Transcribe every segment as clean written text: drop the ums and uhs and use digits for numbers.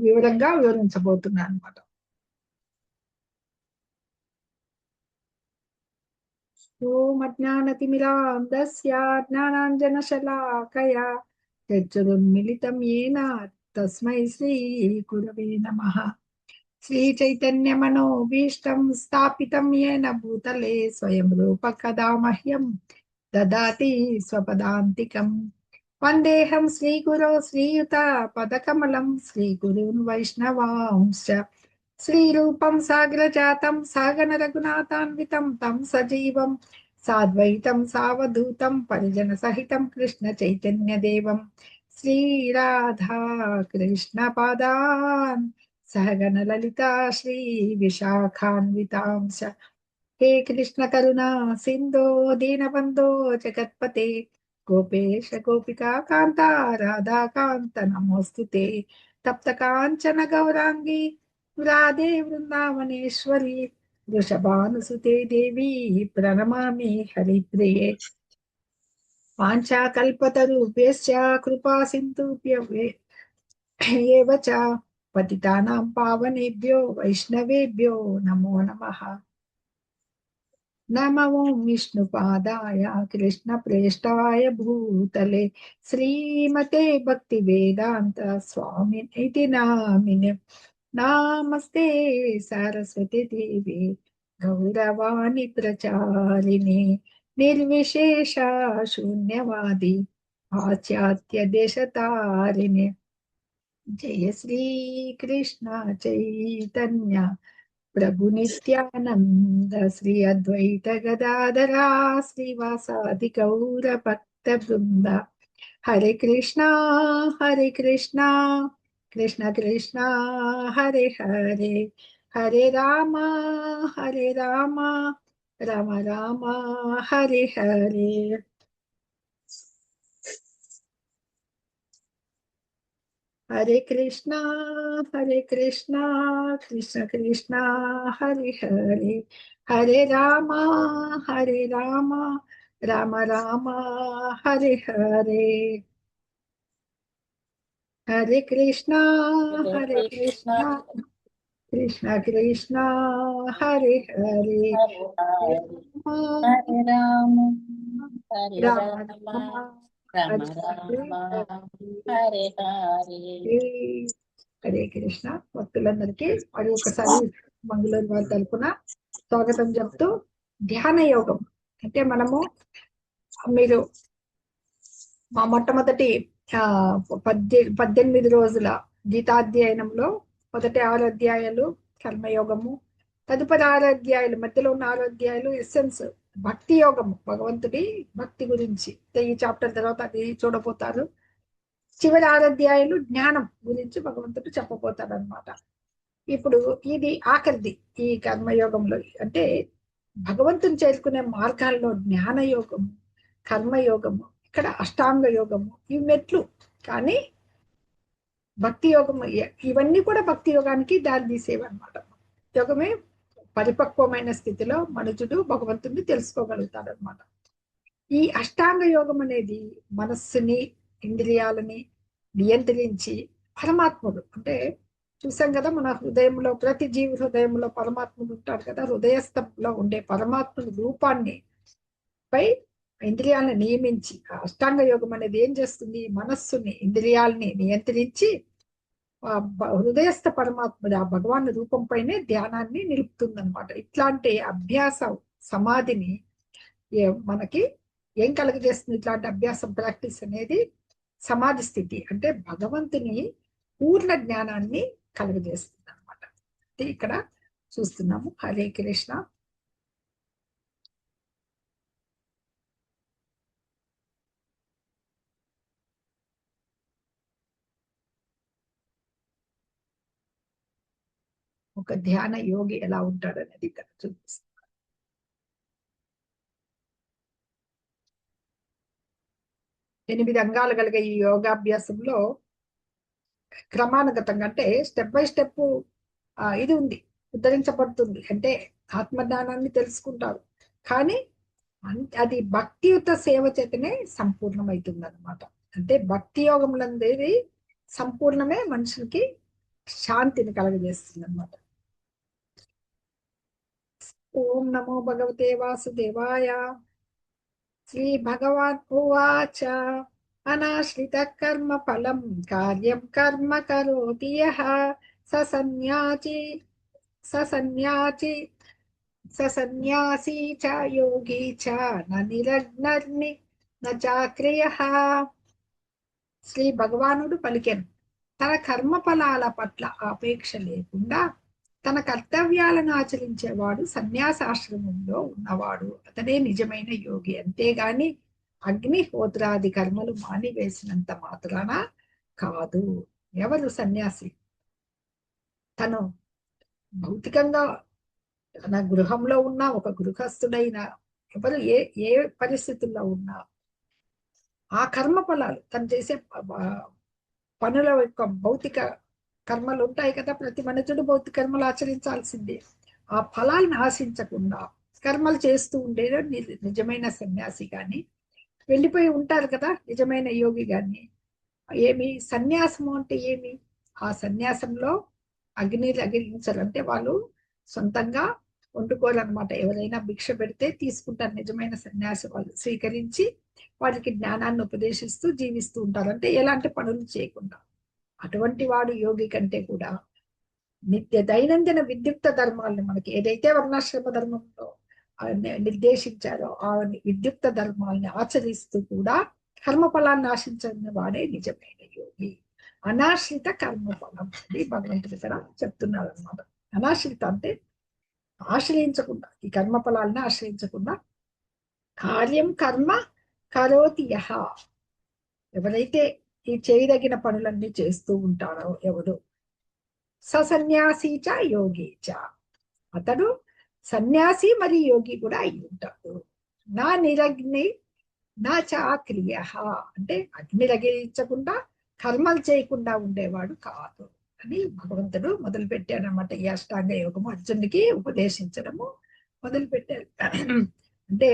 వివరంగా వివరించబోతున్నాను అనమాట. ఓం అజ్ఞానతిమిరాంధస్య జ్ఞానాంజనశలాకయా చక్షురున్మిళితం యేన తస్మై శ్రీ గురవే నమః. శ్రీ చైతన్య మనోభీష్టం స్థాపితం యేన భూతలే స్వయం రూప కదా మహ్యం దదాతి స్వపదాంతికం. వందేహం శ్రీగురో శ్రీయుత పదకమలం శ్రీగురున్ వైష్ణవాంశ శ్రీరూపం సాగ్రజాతం సగన రఘునాథాన్వితం తం సజీవం సాద్వైతం సావధూతం పరిజన సహితం కృష్ణ చైతన్య దేవం శ్రీరాధా కృష్ణ పాదాన్ సహగణ లలితా శ్రీ విశాఖాన్వితాంశ. హే కృష్ణ కరుణా సింధో దీనబంధో జగత్పతే గోపేశ గోపికా కాంత రాధా కాంత నమోస్తుతే. తప్త కాంచన గౌరాంగి రాధే వృందావనేశ్వరి వృషభానుసుతే దేవి ప్రణమామి హరిప్రియ. వాంఛాకల్పతరుభ్యశ్చ కృపా సింధుభ్యెవ చ పతితానాం పావనేభ్యో వైష్ణవేభ్యో నమో నమః. నమో విష్ణుపాదాయ కృష్ణప్రేష్టాయ భూతలే శ్రీమతే భక్తి వేదాంత స్వామి ఇది నామినే. నామస్తే సరస్వతి దేవి గౌరవాణి ప్రచారిణి నిర్విశేష శూన్యవాది పాశ్చాత్య దేశతారిణి. జయ శ్రీ కృష్ణ చైతన్య ప్రభు నిత్యానంద శ్రీ అద్వైత గదాధరా శ్రీవాసాది గౌర భక్త బృంద. హరే కృష్ణ కృష్ణ కృష్ణ హరే హరే, హరే రామ రామ రామ హరే హరే. హరే కృష్ణ కృష్ణ కృష్ణ హరే హరే, హరే రామ రామ రామ హరే హరే. హరే కృష్ణ కృష్ణ కృష్ణ హరే హరే, హరే రామ హరే రామ రామ రామ హరే హరే. హరే కృష్ణ. భక్తులందరికీ మరి ఒకసారి మంగళూరు వారి తరపున స్వాగతం చెప్తూ, ధ్యాన యోగం అంటే మనము మీరు మా మొట్టమొదటి 18 రోజుల గీతాధ్యయనంలో మొదటి 6 అధ్యాయాలు కర్మయోగము, తదుపరి 6 అధ్యాయాలు మధ్యలో ఉన్న 6 అధ్యాయాలు ఎస్సెన్స్ భక్తి యోగము, భగవంతుడి భక్తి గురించి. ఈ చాప్టర్ తర్వాత అది చూడబోతారు. చివరి 6 అధ్యాయాలు జ్ఞానం గురించి భగవంతుడు చెప్పబోతాడు అనమాట. ఇప్పుడు ఇది ఆఖరిది ఈ కర్మయోగంలో. అంటే భగవంతుని చేరుకునే మార్గాల్లో జ్ఞాన యోగము, కర్మయోగము, ఇక్కడ అష్టాంగ యోగము, ఇవి మెట్లు. కానీ భక్తి యోగము ఇవన్నీ కూడా భక్తి యోగానికి దారి తీసేవి అనమాట. యోగమే పరిపక్వమైన స్థితిలో మనుషుడు భగవంతుడిని తెలుసుకోగలుగుతాడు అనమాట. ఈ అష్టాంగ యోగం అనేది మనస్సుని ఇంద్రియాలని నియంత్రించి పరమాత్ముడు అంటే చూసాం కదా, మన హృదయంలో ప్రతి జీవి హృదయంలో పరమాత్ముడు ఉంటాడు కదా. హృదయస్థంలో ఉండే పరమాత్ముడి రూపాన్ని పై ఇంద్రియాలను నియమించి అష్టాంగ యోగం అనేది ఏం చేస్తుంది, మనస్సుని ఇంద్రియాలని నియంత్రించి హృదయస్థ పరమాత్ముడు ఆ భగవాన్ రూపం పైనే ధ్యానాన్ని నిలుపుతుంది అనమాట. ఇట్లాంటి అభ్యాస సమాధిని మనకి ఏం కలుగజేస్తుంది, ఇట్లాంటి అభ్యాసం ప్రాక్టీస్ అనేది సమాధి స్థితి అంటే భగవంతుని పూర్ణ జ్ఞానాన్ని కలుగజేస్తుంది అనమాట. అంటే ఇక్కడ చూస్తున్నాము. హరే కృష్ణ. ఒక ధ్యాన యోగి ఎలా ఉంటాడనేది ఇక్కడ చూపిస్తుంది. 8 అంగాలు కలిగే ఈ యోగాభ్యాసంలో క్రమానుగతంగా అంటే స్టెప్ బై స్టెప్ ఇది ఉంది, ఉద్ధరించబడుతుంది. అంటే ఆత్మజ్ఞానాన్ని తెలుసుకుంటారు, కానీ అది భక్తియుత సేవ చేతనే సంపూర్ణమవుతుంది అనమాట. అంటే భక్తి యోగములందేది సంపూర్ణమే మనుషులకి శాంతిని కలగజేస్తుంది అనమాట. ఓం నమో భగవతే వాసుదేవాయ. శ్రీ భగవాన్ ఉవాచ అనాశ్రిత కర్మ ఫలం కార్యం కర్మ కరోతి యః స సన్యాసి సన్యాసి సన్యాసీ చ యోగి చ న నిరగ్నర్ని న చాక్రియః. శ్రీ భగవానుడు పలికెను, తన కర్మ ఫలాల పట్ల ఆపేక్ష లేకుండా తన కర్తవ్యాలను ఆచరించేవాడు సన్యాసాశ్రమంలో ఉన్నవాడు, అతడే నిజమైన యోగి. అంతేగాని అగ్నిహోత్రాది కర్మలు మానివేసినంత మాత్రాన కాదు. ఎవరు సన్యాసి? తను భౌతికంగా తన గృహంలో ఉన్న ఒక గృహస్థుడైన ఎవరు ఏ పరిస్థితుల్లో ఉన్నా ఆ కర్మ ఫలాలు తను చేసే పనుల యొక్క భౌతిక కర్మలు ఉంటాయి కదా, ప్రతి మనుషుడు భౌతిక కర్మలు ఆచరించాల్సిందే. ఆ ఫలాలను ఆశించకుండా కర్మలు చేస్తూ ఉండేదో నిజమైన సన్యాసి. కానీ వెళ్ళిపోయి ఉంటారు కదా నిజమైన యోగి. కానీ ఏమి సన్యాసము అంటే ఏమి? ఆ సన్యాసంలో అగ్నిని అగ్నించరు, అంటే వాళ్ళు సొంతంగా వండుకోవాలన్నమాట. ఎవరైనా భిక్ష పెడితే తీసుకుంటారు. నిజమైన సన్యాసి వాళ్ళు స్వీకరించి వారికి జ్ఞానాన్ని ఉపదేశిస్తూ జీవిస్తూ ఉంటారు, అంటే ఎలాంటి పనులు చేయకుండా. అటువంటి వాడు యోగి కంటే కూడా నిత్య దైనందిన విద్యుక్త ధర్మాలను మనకి ఏదైతే వర్ణాశ్రమ ధర్మంలో నిర్దేశించారో ఆ విద్యుక్త ధర్మాలని ఆచరిస్తూ కూడా కర్మఫలాన్ని ఆశించిన వాడే నిజమైన యోగి. అనాశ్రిత కర్మఫలం అది భగవంతుడు ఇక్కడ చెప్తున్నారు అనమాట. అనాశ్రిత అంటే ఆశ్రయించకుండా, ఈ కర్మఫలాలను ఆశ్రయించకుండా కార్యం కర్మ కరోతి యః, ఎవరైతే ఈ చేయదగిన పనులన్నీ చేస్తూ ఉంటారో ఎవరు, సన్యాసి చ యోగి చ, అతడు సన్యాసి మరియు యోగి కూడా అయి ఉంటాడు. నా నిరగ్ని నా చాక్రియ, అంటే అగ్ని రగిలించకుండా కర్మలు చేయకుండా ఉండేవాడు కాదు అని భగవంతుడు మొదలు పెట్టాడనమాట. ఈ అష్టాంగ యోగము అర్జునుడికి ఉపదేశించడము మొదలు పెట్టారు. అంటే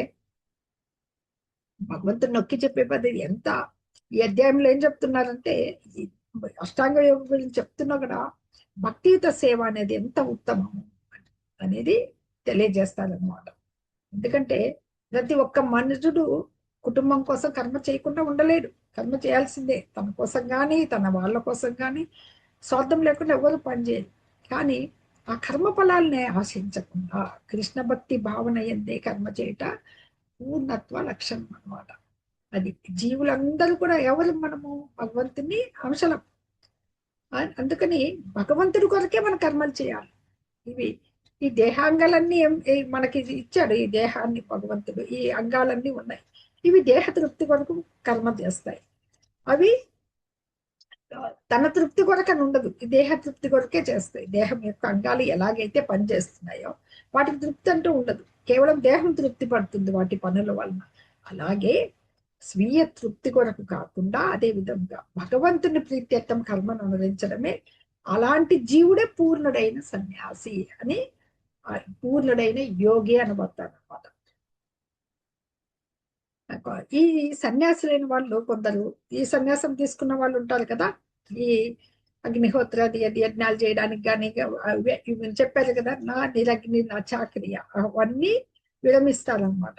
భగవంతుడు నొక్కి చెప్పే పద్ధతి ఎంత. ఈ అధ్యాయంలో ఏం చెప్తున్నారంటే అష్టాంగ యోగం గురించి చెప్తున్నా కూడా భక్తియుత సేవ అనేది ఎంత ఉత్తమము అనేది తెలియజేస్తారనమాట. ఎందుకంటే ప్రతి ఒక్క మనుషుడు కుటుంబం కోసం కర్మ చేయకుండా ఉండలేడు. కర్మ చేయాల్సిందే, తన కోసం కానీ తన వాళ్ళ కోసం కానీ స్వార్థం లేకుండా ఎవరు పనిచేయరు. కానీ ఆ కర్మ ఫలాలనే ఆశించకుండా కృష్ణ భక్తి భావన ఎందే కర్మ చేయట పూర్ణత్వ లక్షణం అనమాట. అది జీవులందరూ కూడా ఎవరు మనము భగవంతుని అంశలం. అందుకని భగవంతుడి కొరకే మన కర్మలు చేయాలి. ఇవి ఈ దేహాంగాలన్నీ మనకి ఇచ్చాడు. ఈ దేహాన్ని భగవంతుడు, ఈ అంగాలన్నీ ఉన్నాయి. ఇవి దేహ తృప్తి కొరకు కర్మ చేస్తాయి. అవి తన తృప్తి కొరకు అని ఉండదు, ఈ దేహ తృప్తి కొరకే చేస్తాయి. దేహం యొక్క అంగాలు ఎలాగైతే పనిచేస్తున్నాయో వాటికి తృప్తి అంటూ ఉండదు, కేవలం దేహం తృప్తి పడుతుంది వాటి పనుల వలన. అలాగే స్వీయ తృప్తి కొరకు కాకుండా అదే విధంగా భగవంతుని ప్రీత్యర్థం కర్మను అనుసరించడమే అలాంటి జీవుడే పూర్ణుడైన సన్యాసి అని, పూర్ణుడైన యోగి అనబడతాడు అనమాట. ఈ సన్యాసులైన వాళ్ళు కొందరు ఈ సన్యాసం తీసుకున్న వాళ్ళు ఉంటారు కదా, ఈ అగ్నిహోత్రాది యజ్ఞాలు చేయడానికి కానీ చెప్పారు కదా, నా నిరగ్ని నా చాకరియ అవన్నీ విరమిస్తారనమాట.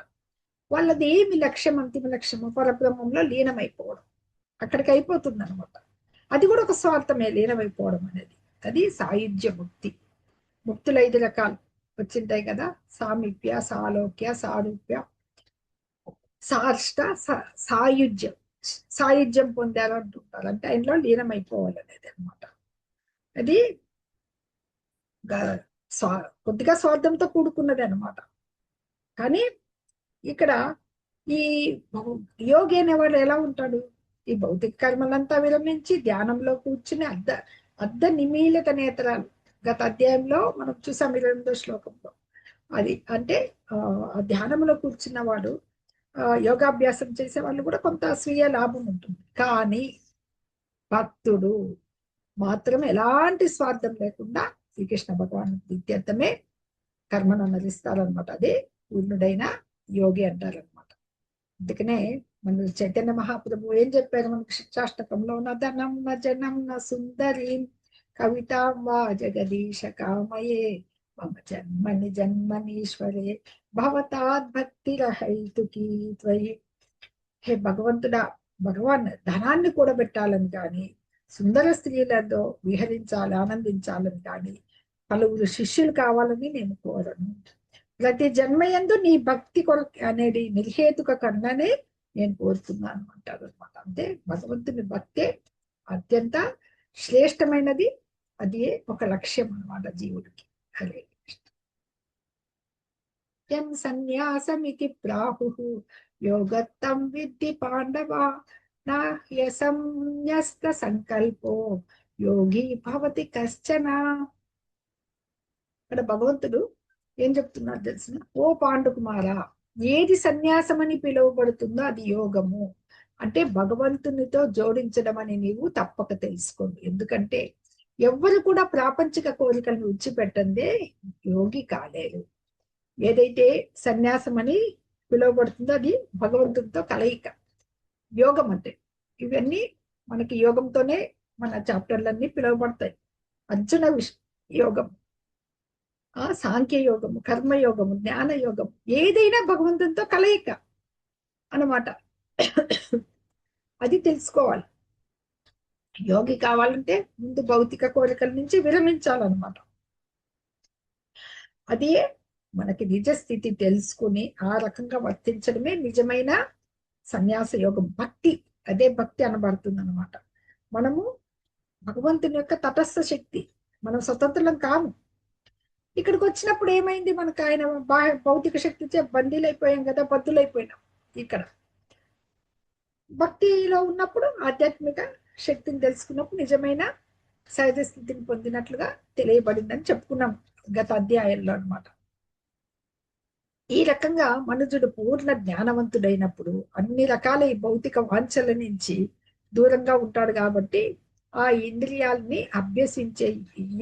వాళ్ళది ఏమి లక్ష్యం, అంతిమ లక్ష్యము పరబ్రహ్మంలో లీనమైపోవడం. అక్కడికి అయిపోతుంది అనమాట. అది కూడా ఒక స్వార్థమే, లీనమైపోవడం అనేది. అది సాయుధ్య ముక్తి. ముక్తులు 5 రకాలు వచ్చింటాయి కదా, సామీప్య, సాలోక్య, సారూప్య, సాష్ట, సాయుధ్యం. సాయుధ్యం పొందారు అంటుంటారు, అంటే ఆయనలో లీనమైపోవాలనేది అనమాట. అది కొద్దిగా స్వార్థంతో కూడుకున్నది అనమాట. కానీ ఇక్కడ ఈ యోగి అనేవాడు ఎలా ఉంటాడు? ఈ భౌతిక కర్మలంతా విరమించి ధ్యానంలో కూర్చుని అర్ధ నిమీలిత నేత్రాలు. గత అధ్యాయంలో మనం చూసాం 22వ శ్లోకంలో. అది అంటే ఆ ధ్యానంలో కూర్చున్న వాడు, యోగాభ్యాసం చేసే వాళ్ళు కూడా కొంత స్వీయ లాభం ఉంటుంది. కానీ భక్తుడు మాత్రం ఎలాంటి స్వార్థం లేకుండా శ్రీకృష్ణ భగవాన్ ప్రీత్యర్థమే కర్మను అనుసరిస్తారనమాట. అదే పూర్ణుడైన యోగి అంటారనమాట. అందుకనే మన చైతన్య మహాప్రభు ఏం చెప్పారు మనకు శిక్షాష్టకంలో, న ధనం న జనం న సుందరి కవితాం వా జగదీశ కామయే మమ జన్మని జన్మనీశ్వరే భవతాద్భక్తిరహైతుకీ త్వయి. హే భగవంతుడా, భగవాన్ ధనాన్ని కూడబెట్టాలని కానీ, సుందర స్త్రీలతో విహరించాలి, ఆనందించాలని కానీ, పలువురు శిష్యులు కావాలని నేను కోరను. ప్రతి జన్మయందు నీ భక్తి కొరకు అనేది నిర్హేతుక కన్నానే నేను కోరుతున్నాను అంటారు అనమాట. అంటే భగవంతుని భక్తే అత్యంత శ్రేష్టమైనది, అది ఒక లక్ష్యం అన్నమాట జీవుడికి. హరే కృష్ణ. యం సన్యాసమితి ప్రాహుః యోగత్తం విద్ధి పాండవ నా హ్యసన్యస్త సంకల్పో యోగి భవతి కశ్చన. ఇక్కడ భగవంతుడు ఏం చెప్తున్నారు తెలిసిన? ఓ పాండుకుమార, ఏది సన్యాసం అని పిలువబడుతుందో అది యోగము. అంటే భగవంతునితో జోడించడం అని నీవు తప్పక తెలుసుకోండి. ఎందుకంటే ఎవ్వరు కూడా ప్రాపంచిక కోరికలను విడిచిపెట్టందే యోగి కాలేరు. ఏదైతే సన్యాసం అని పిలువబడుతుందో అది భగవంతునితో కలయిక, యోగం. అంటే ఇవన్నీ మనకి యోగంతోనే మన చాప్టర్లన్నీ పిలువబడతాయి. అర్జున యోగం, సాంఖ్య యోగము, కర్మయోగము, జ్ఞాన యోగం, ఏదైనా భగవంతునితో కలయిక అన్నమాట. అది తెలుసుకోవాలి. యోగి కావాలంటే ముందు భౌతిక కోరికల నుంచి విరమించాలన్నమాట. అదే మనకి నిజ స్థితి తెలుసుకుని ఆ రకంగా వర్తించడమే నిజమైన సన్యాస యోగం. భక్తి, అదే భక్తి అనబడుతుంది అనమాట. మనము భగవంతుని యొక్క తటస్థ శక్తి, మనం స్వతంత్రం కాము. ఇక్కడికి వచ్చినప్పుడు ఏమైంది, మనకు ఆయన భౌతిక శక్తి బందీలైపోయాం కదా, బద్దులైపోయినాం. ఇక్కడ భక్తిలో ఉన్నప్పుడు ఆధ్యాత్మిక శక్తిని తెలుసుకున్నప్పుడు నిజమైన సహజ స్థితిని పొందినట్లుగా తెలియబడిందని చెప్పుకున్నాం గత అధ్యాయంలో అన్నమాట. ఈ రకంగా మనుజుడు పూర్ణ జ్ఞానవంతుడైనప్పుడు అన్ని రకాల ఈ భౌతిక వాంఛల నుంచి దూరంగా ఉంటాడు. కాబట్టి ఆ ఇంద్రియాలని అభ్యసించే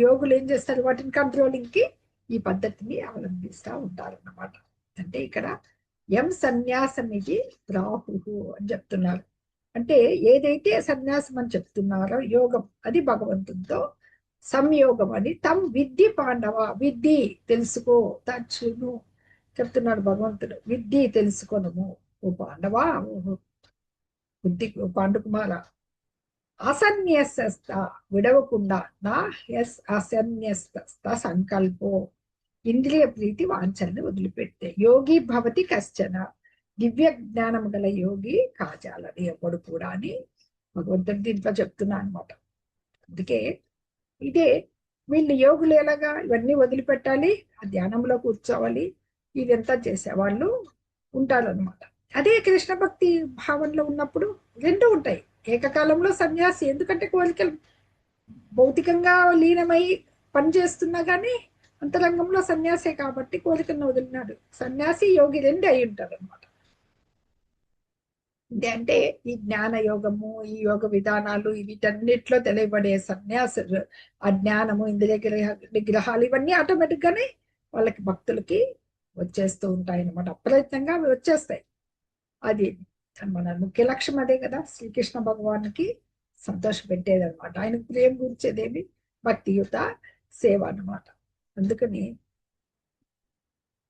యోగులు ఏం చేస్తారు, వాటిని కంట్రోలింగ్ కి ఈ పద్ధతిని అవలంబిస్తూ ఉంటారన్నమాట. అంటే ఇక్కడ ఎం సన్యాసం ఇది ప్రాహు అని చెప్తున్నారు. అంటే ఏదైతే సన్యాసం అని చెప్తున్నారో యోగం, అది భగవంతుడితో సంయోగం అని. తం విద్ధి పాండవ, విద్ధి తెలుసుకో, తచ్చును చెప్తున్నాడు భగవంతుడు. విద్ధి తెలుసుకొనము ఓ పాండవ, బుద్ధి పాండుకుమార. అసన్యస్త విడవకుండా, నా ఎస్ అసన్యస్త సంకల్పో ఇంద్రియ ప్రీతి వాంఛల్ని వదిలిపెట్టే యోగి భవతి కశ్చన, దివ్య జ్ఞానం గల యోగి కాజాలని ఎప్పుడు కూడా అని భగవంతుడు దీంట్లో చెప్తున్నా అనమాట. అందుకే ఇదే వీళ్ళు యోగులు ఎలాగా ఇవన్నీ వదిలిపెట్టాలి, ఆ ధ్యానంలో కూర్చోవాలి, ఇదంతా చేసేవాళ్ళు ఉంటారనమాట. అదే కృష్ణ భక్తి భావనలో ఉన్నప్పుడు రెండు ఉంటాయి ఏకకాలంలో. సన్యాసి ఎందుకంటే కోరికలు భౌతికంగా లీనమై పనిచేస్తున్నా కానీ అంతరంగంలో సన్యాసే కాబట్టి కోరికలను వదిలినాడు. సన్యాసి యోగి రెండు అయి ఉంటారు అనమాట. అంటే ఈ జ్ఞాన యోగము, ఈ యోగ విధానాలు, వీటన్నిటిలో తెలియబడే సన్యాసులు, ఆ జ్ఞానము, ఇంద్రియ నిగ్రహాలు, ఇవన్నీ ఆటోమేటిక్ గానే వాళ్ళకి భక్తులకి వచ్చేస్తూ ఉంటాయి అనమాట. అప్రయత్నంగా అవి వచ్చేస్తాయి. అది మన ముఖ్య లక్ష్యం అదే కదా, శ్రీకృష్ణ భగవానికి సంతోష పెట్టేది అనమాట. ఆయనకు ప్రియం కూర్చేదేమి భక్తియుత సేవ అన్నమాట. అందుకని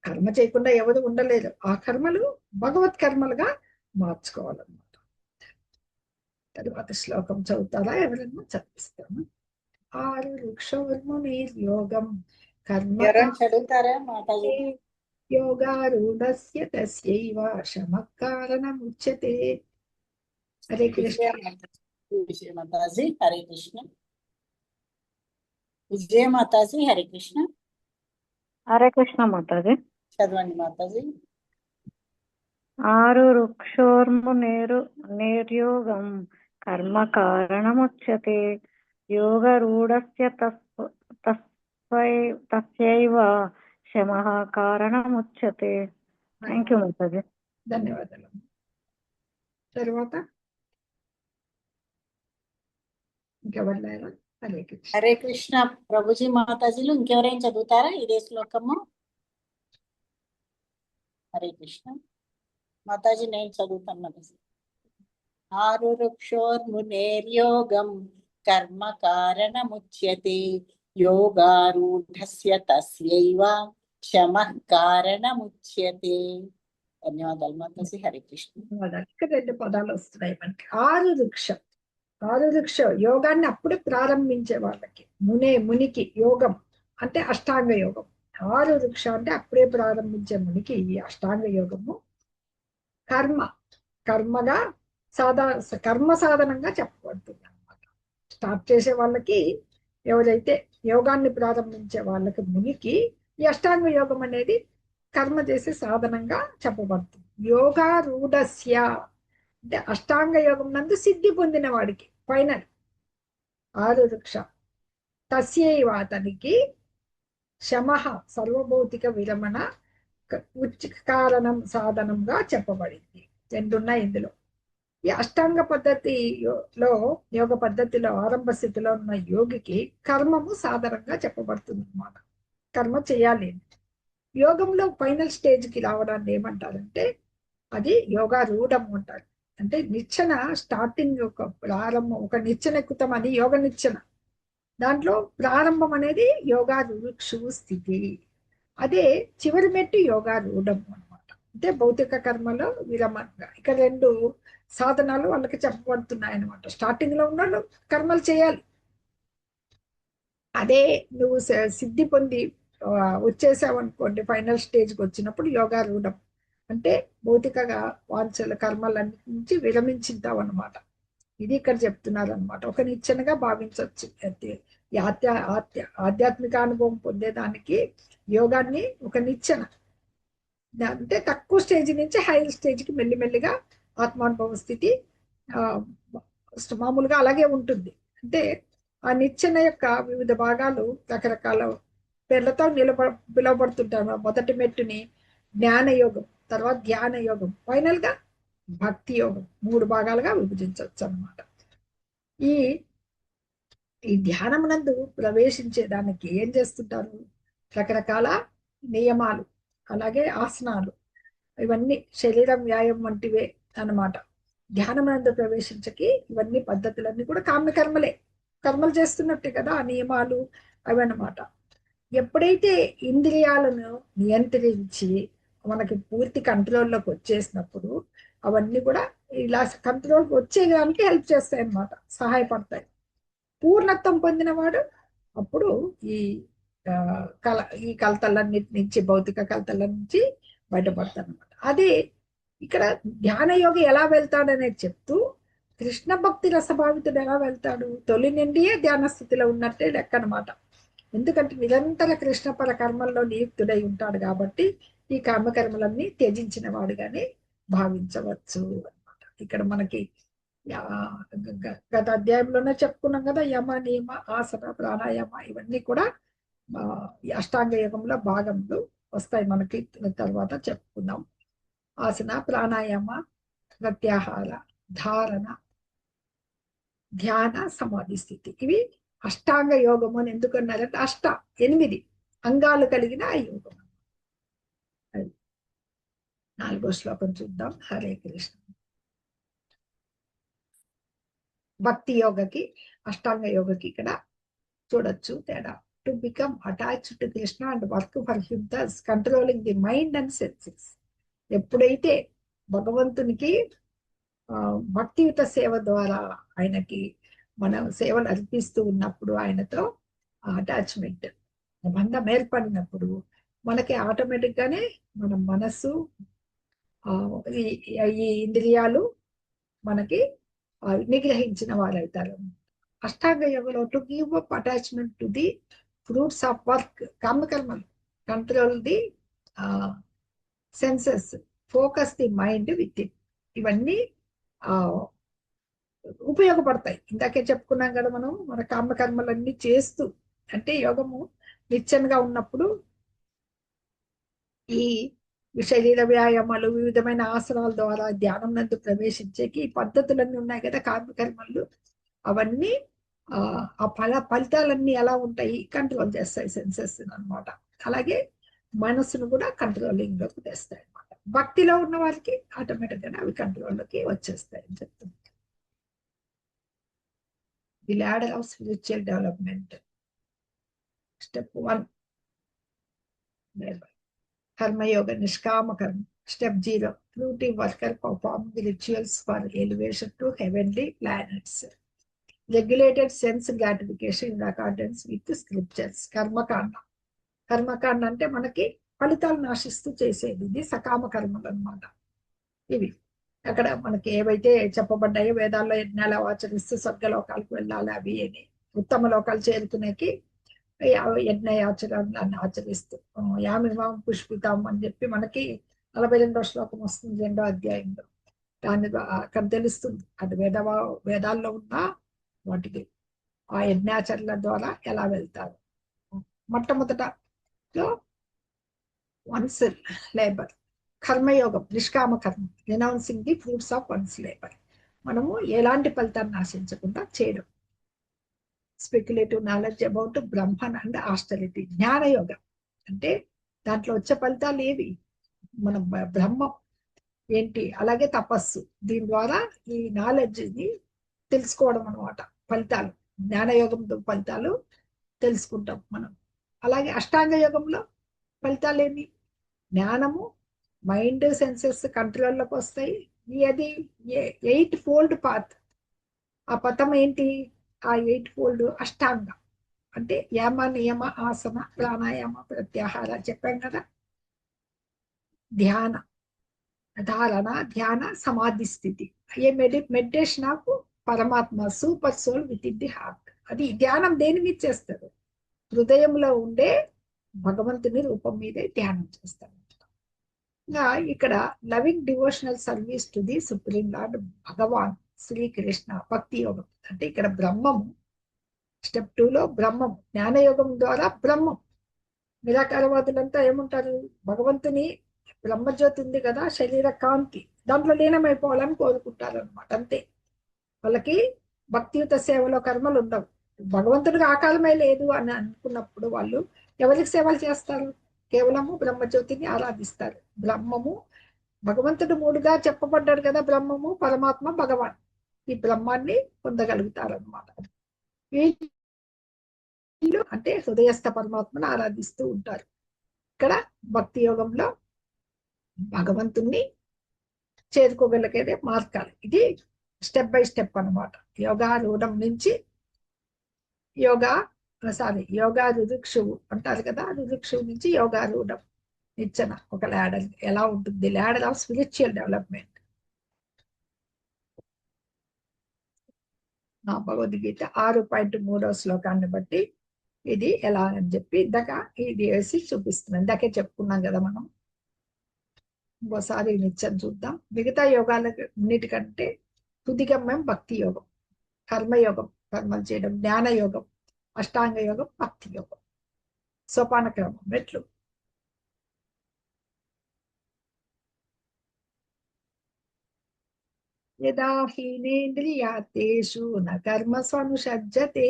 కర్మ చేయకుండా ఎవరు ఉండలేరు. ఆ కర్మలు భగవత్ కర్మలుగా మార్చుకోవాలన్నమాట. తరువాత శ్లోకం చదువుతారా? ఎవరన్నా చదివిస్తాను. ఆరు వృక్షోర్మునిర్యోగం కర్మ చదువుతారా మాతాజీ? యోగారూఢస్య తస్యైవ శమః కారణముచ్యతే. హరే కృష్ణ. విజయ మాతాజీ హరే కృష్ణ. విజయ మాతాజీ హరే కృష్ణ. హరే కృష్ణ మాతాజీ. చదవండి మాతాజీ. ఆరు వృక్షోర్ము నిర్యోగం కర్మ కారణముచ్యతే యోగరూఢస్య తస్యైవ శమః కారణముచ్యతే. థ్యాంక్ యూ మాతాజీ. ధన్యవాదాలు. తర్వాత ఇంకెవరు లేరా? హరే కృష్ణ. హరే కృష్ణ ప్రభుజీ మాతాజీలు ఇంకెవరైనా చదువుతారా ఇదే శ్లోకము? హరే కృష్ణ మాతాజీ, నేను చదువుతాను మాతాజీ. ఆరు వృక్షోర్మునేర్యోగం కర్మ కారణముచ్యతే యోగారూఢస్య తస్యైవ శమః కారణముచ్యతే. ధన్యవాదాలు మాతాజీ. హరే కృష్ణ. ఇక్కడ 2 పదాలు వస్తున్నాయి మనకి. ఆరురుక్ష యోగాన్ని అప్పుడే ప్రారంభించే వాళ్ళకి, మునికి యోగం అంటే అష్టాంగ యోగం. ఆరురుక్ష అంటే అప్పుడే ప్రారంభించే మునికి ఈ అష్టాంగ యోగము కర్మ సాధనంగా చెప్పబడుతుంది అనమాట. స్టార్ట్ చేసే వాళ్ళకి, ఎవరైతే యోగాన్ని ప్రారంభించే వాళ్ళకి మునికి ఈ అష్టాంగ యోగం అనేది కర్మ చేసే సాధనంగా చెప్పబడుతుంది. యోగారూఢస్య అంటే అష్టాంగ యోగం నందు సిద్ధి పొందిన వాడికి ఫైనల్ ఆరురుక్ష. తస్యైవ అతనికి శమః సర్వభౌతిక విరమణ కారణం సాధనంగా చెప్పబడింది. 2 ఉన్నాయి ఇందులో. ఈ అష్టాంగ యోగ పద్ధతిలో ఆరంభ స్థితిలో ఉన్న యోగికి కర్మము సాధనంగా చెప్పబడుతుంది అన్నమాట. కర్మ చేయాలి. యోగంలో ఫైనల్ స్టేజ్కి రావడాన్ని ఏమంటారంటే అది యోగారూఢం అంటారు. అంటే నిచ్చెన స్టార్టింగ్ ప్రారంభం, ఒక నిచ్చెన ఎక్కుతాం, అది యోగ నిచ్చెన. దాంట్లో ప్రారంభం అనేది యోగారూఢు స్థితి. అదే చివరి మెట్టు యోగారూఢం అనమాట. అంటే భౌతిక కర్మలో విరమణగా. ఇక్కడ 2 సాధనాలు వాళ్ళకి చెప్పబడుతున్నాయి అనమాట. స్టార్టింగ్ లో ఉన్న కర్మలు చేయాలి. అదే నువ్వు సిద్ధి పొంది వచ్చేసావు అనుకోండి, ఫైనల్ స్టేజ్కి వచ్చినప్పుడు యోగారూఢం అంటే భౌతికగా వాంఛల కర్మలన్నిటి నుంచి విరమించుతావు అనమాట. ఇది ఇక్కడ చెప్తున్నారు అనమాట. ఒక నిచ్చెనగా భావించవచ్చు. ఆధ్యాత్మిక అనుభవం పొందేదానికి యోగాన్ని ఒక నిచ్చెన, అంటే తక్కువ స్టేజ్ నుంచి హై స్టేజ్కి మెల్లిమెల్లిగా ఆత్మానుభవ స్థితి మామూలుగా అలాగే ఉంటుంది. అంటే ఆ నిచ్చెన యొక్క వివిధ భాగాలు రకరకాల పేర్లతో పిలువబడుతుంటారు. మొదటి మెట్టుని జ్ఞాన యోగం, తర్వాత ధ్యాన యోగం, ఫైనల్ గా భక్తి యోగం 3 భాగాలుగా విభజించవచ్చు అన్నమాట. ఈ ధ్యానమునందు ప్రవేశించేదానికి ఏం చేస్తుంటారు? రకరకాల నియమాలు, అలాగే ఆసనాలు, ఇవన్నీ శరీరం వ్యాయామం వంటివే అన్నమాట. ధ్యానమునందు ప్రవేశించకి ఇవన్నీ పద్ధతులన్నీ కూడా కామ్యకర్మలే, కర్మలు చేస్తున్నట్టే కదా ఆ నియమాలు అవన్నమాట. ఎప్పుడైతే ఇంద్రియాలను నియంత్రించి మనకి పూర్తి కంట్రోల్లోకి వచ్చేసినప్పుడు అవన్నీ కూడా ఇలా కంట్రోల్కి వచ్చేదానికి హెల్ప్ చేస్తాయి అన్నమాట, సహాయపడతాయి. పూర్ణత్వం పొందినవాడు అప్పుడు ఈ కలతలన్నిటి నుంచి, భౌతిక కలతల నుంచి బయటపడతాడు అనమాట. అదే ఇక్కడ ధ్యాన యోగి ఎలా వెళ్తాడనేది చెప్తూ, కృష్ణ భక్తి రసభావితుడు ఎలా వెళ్తాడు? తొలి నుండియే ధ్యాన స్థితిలో ఉన్నట్టే లెక్క అనమాట. ఎందుకంటే నిరంతర కృష్ణపర కర్మల్లో నియుక్తుడై ఉంటాడు కాబట్టి ఈ కర్మకర్మలన్నీ త్యజించిన వాడుగానే భావించవచ్చు అనమాట. ఇక్కడ మనకి గత అధ్యాయంలోనే చెప్పుకున్నాం కదా, యమ నియమ ఆసన ప్రాణాయామ ఇవన్నీ కూడా ఈ అష్టాంగ యోగంలో భాగంలో వస్తాయి. మనకి తర్వాత చెప్పుకుందాం. ఆసన, ప్రాణాయామ, ప్రత్యాహార, ధారణ, ధ్యాన, సమాధి స్థితి, ఇవి అష్టాంగ యోగము అని ఎందుకన్నారంటే 8 అంగాలు కలిగిన ఆ యోగం. 4వ శ్లోకం చూద్దాం. హరే కృష్ణ. భక్తి యోగకి అష్టాంగ యోగకి ఇక్కడ చూడొచ్చు తేడా. To become attached to Krishna and work for him, thus controlling the mind and senses. ఎప్పుడైతే భగవంతునికి భక్తియుత సేవ ద్వారా ఆయనకి మనం సేవలు అర్పిస్తూ ఉన్నప్పుడు, ఆయనతో అటాచ్మెంట్ బంధం ఏర్పడినప్పుడు మనకి ఆటోమేటిక్ గానే మన మనస్సు, ఈ ఇంద్రియాలు మనకి నిగ్రహించిన వారు అవుతారు. అష్టాంగ యోగంలో to give up attachment to the fruits of work, కామకర్మలు, control the senses, focus the mind with it, ఇవన్నీ ఉపయోగపడతాయి. ఇందాకే చెప్పుకున్నాం కదా మనం, మన కామకర్మలన్నీ చేస్తూ, అంటే యోగము నిత్యంగా ఉన్నప్పుడు ఈ శరీర వ్యాయామాలు, వివిధమైన ఆసనాల ద్వారా ధ్యానం నందు ప్రవేశించేకి ఈ పద్ధతులన్నీ ఉన్నాయి కదా కామకర్మలు, అవన్నీ ఆ ఫలితాలన్నీ ఎలా ఉంటాయి? కంట్రోల్ చేస్తాయి సెన్సెస్ అన్నమాట. అలాగే మనసును కూడా కంట్రోలింగ్ లోకి తెస్తాయి అన్నమాట. భక్తిలో ఉన్న వారికి ఆటోమేటిక్ గా అవి కంట్రోల్లోకి వచ్చేస్తాయి అని చెప్తుంది. The ladder of spiritual development. Step 1, karma yoga, nishkama karma. Step 0, fruity worker perform the rituals for elevation to heavenly planets. Regulated sense gratification in accordance with the scriptures. కర్మకాండ అంటే మనకి ఫలితాలను ఆశిస్తూ చేసేది. ఇది సకామ కర్మలు అన్నమాట. ఇవి అక్కడ మనకి ఏవైతే చెప్పబడ్డాయో వేదాల్లో యజ్ఞాలు ఆచరిస్తూ స్వర్గలోకాలకు వెళ్ళాలి అవి అని, ఉత్తమ లోకాలు చేరుకునేకి యజ్ఞయాచరణలను ఆచరిస్తూ యామిమాం పుష్పితాం అని చెప్పి మనకి 42వ శ్లోకం వస్తుంది 2వ అధ్యాయంలో. దాని అక్కడ తెలుస్తుంది అది వేదాల్లో ఉన్న వాటికి ఆ యజ్ఞాచరణ ద్వారా ఎలా వెళ్తారు. మొట్టమొదట వన్స్ లేబర్, కర్మయోగం, నిష్కామ కర్మ, renouncing the fruits of one's labour. మనము ఎలాంటి ఫలితాన్ని ఆశించకుండా చేయడం. Speculative knowledge about Brahman and austerity. జ్ఞానయోగం అంటే దాంట్లో వచ్చే ఫలితాలు ఏవి, మన బ్రహ్మం ఏంటి, అలాగే తపస్సు. దీని ద్వారా ఈ నాలెడ్జ్ ని తెలుసుకోవడం అనమాట. ఫలితాలు జ్ఞానయోగం ఫలితాలు తెలుసుకుంటాం మనం. అలాగే అష్టాంగ యోగంలో ఫలితాలు ఏమి, జ్ఞానము, మైండ్ సెన్సెస్ కంట్రోల్లోకి వస్తాయి. అది 8 ఫోల్డ్ పాత్. ఆ పథం ఏంటి, ఆ 8 ఫోల్డ్ అష్టాంగ అంటే యమ నియమ ఆసన ప్రాణాయామ ప్రత్యాహార చెప్పాం కదా. ధ్యాన, ధారణ, ధ్యాన, సమాధి స్థితి. A meditation of Paramatma, super soul within the heart. అది ధ్యానం దేని మీద చేస్తారు, హృదయంలో ఉండే భగవంతుని రూపం మీదే ధ్యానం చేస్తారు. ఇంకా ఇక్కడ loving devotional service to the supreme lord Bhagavan Sri Krishna, భక్తి యోగం అంటే ఇక్కడ బ్రహ్మము. స్టెప్ 2లో బ్రహ్మం, జ్ఞానయోగం ద్వారా బ్రహ్మం. నిరాకారవాదులంతా ఏముంటారు, భగవంతుని బ్రహ్మజ్యోతి ఉంది కదా, శరీర కాంతి, దాంట్లో లీనమైపోవాలని కోరుకుంటారు అనమాట. అంతే, వాళ్ళకి భక్తియుత సేవలో కర్మలు ఉండవు. భగవంతుడికి ఆకారమే లేదు అని అనుకున్నప్పుడు వాళ్ళు ఎవరికి సేవలు చేస్తారు, కేవలము బ్రహ్మజ్యోతిని ఆరాధిస్తారు. బ్రహ్మము, భగవంతుడు 3గా చెప్పబడ్డాడు కదా, బ్రహ్మము, పరమాత్మ, భగవాన్. ఈ బ్రహ్మాన్ని పొందగలుగుతారు అనమాట. వీళ్ళు అంటే హృదయస్థ పరమాత్మను ఆరాధిస్తూ ఉంటారు. ఇక్కడ భక్తి యోగంలో భగవంతుణ్ణి చేరుకోగలిగేదే మార్గాలు. ఇది స్టెప్ బై స్టెప్ అనమాట. యోగారూఢం నుంచి యోగా రురుక్షువు అంటారు కదా, రురుక్షువు నుంచి యోగారూఢం నిచ్చెన, ఒక ల్యాడర్ ఎలా ఉంటుంది, ladder of spiritual development. Bhagavad Gita 6.3వ శ్లోకాన్ని బట్టి ఇది ఎలా అని చెప్పి ఇది వేసి చూపిస్తున్నాం. ఇందాకే చెప్పుకున్నాం కదా మనం. ఇంకోసారి నిత్యం చూద్దాం. మిగతా యోగాలన్నిటికంటే తుదిగమ్యం భక్తి యోగం, కర్మయోగం, కర్మలు చేయడం, జ్ఞాన యోగం, అష్టాంగ యోగం, భక్తి యోగం. సోపాన క్రమం మెట్లు. యదా హీనేంద్రియాతేషు న కర్మస్వనుషజ్జతే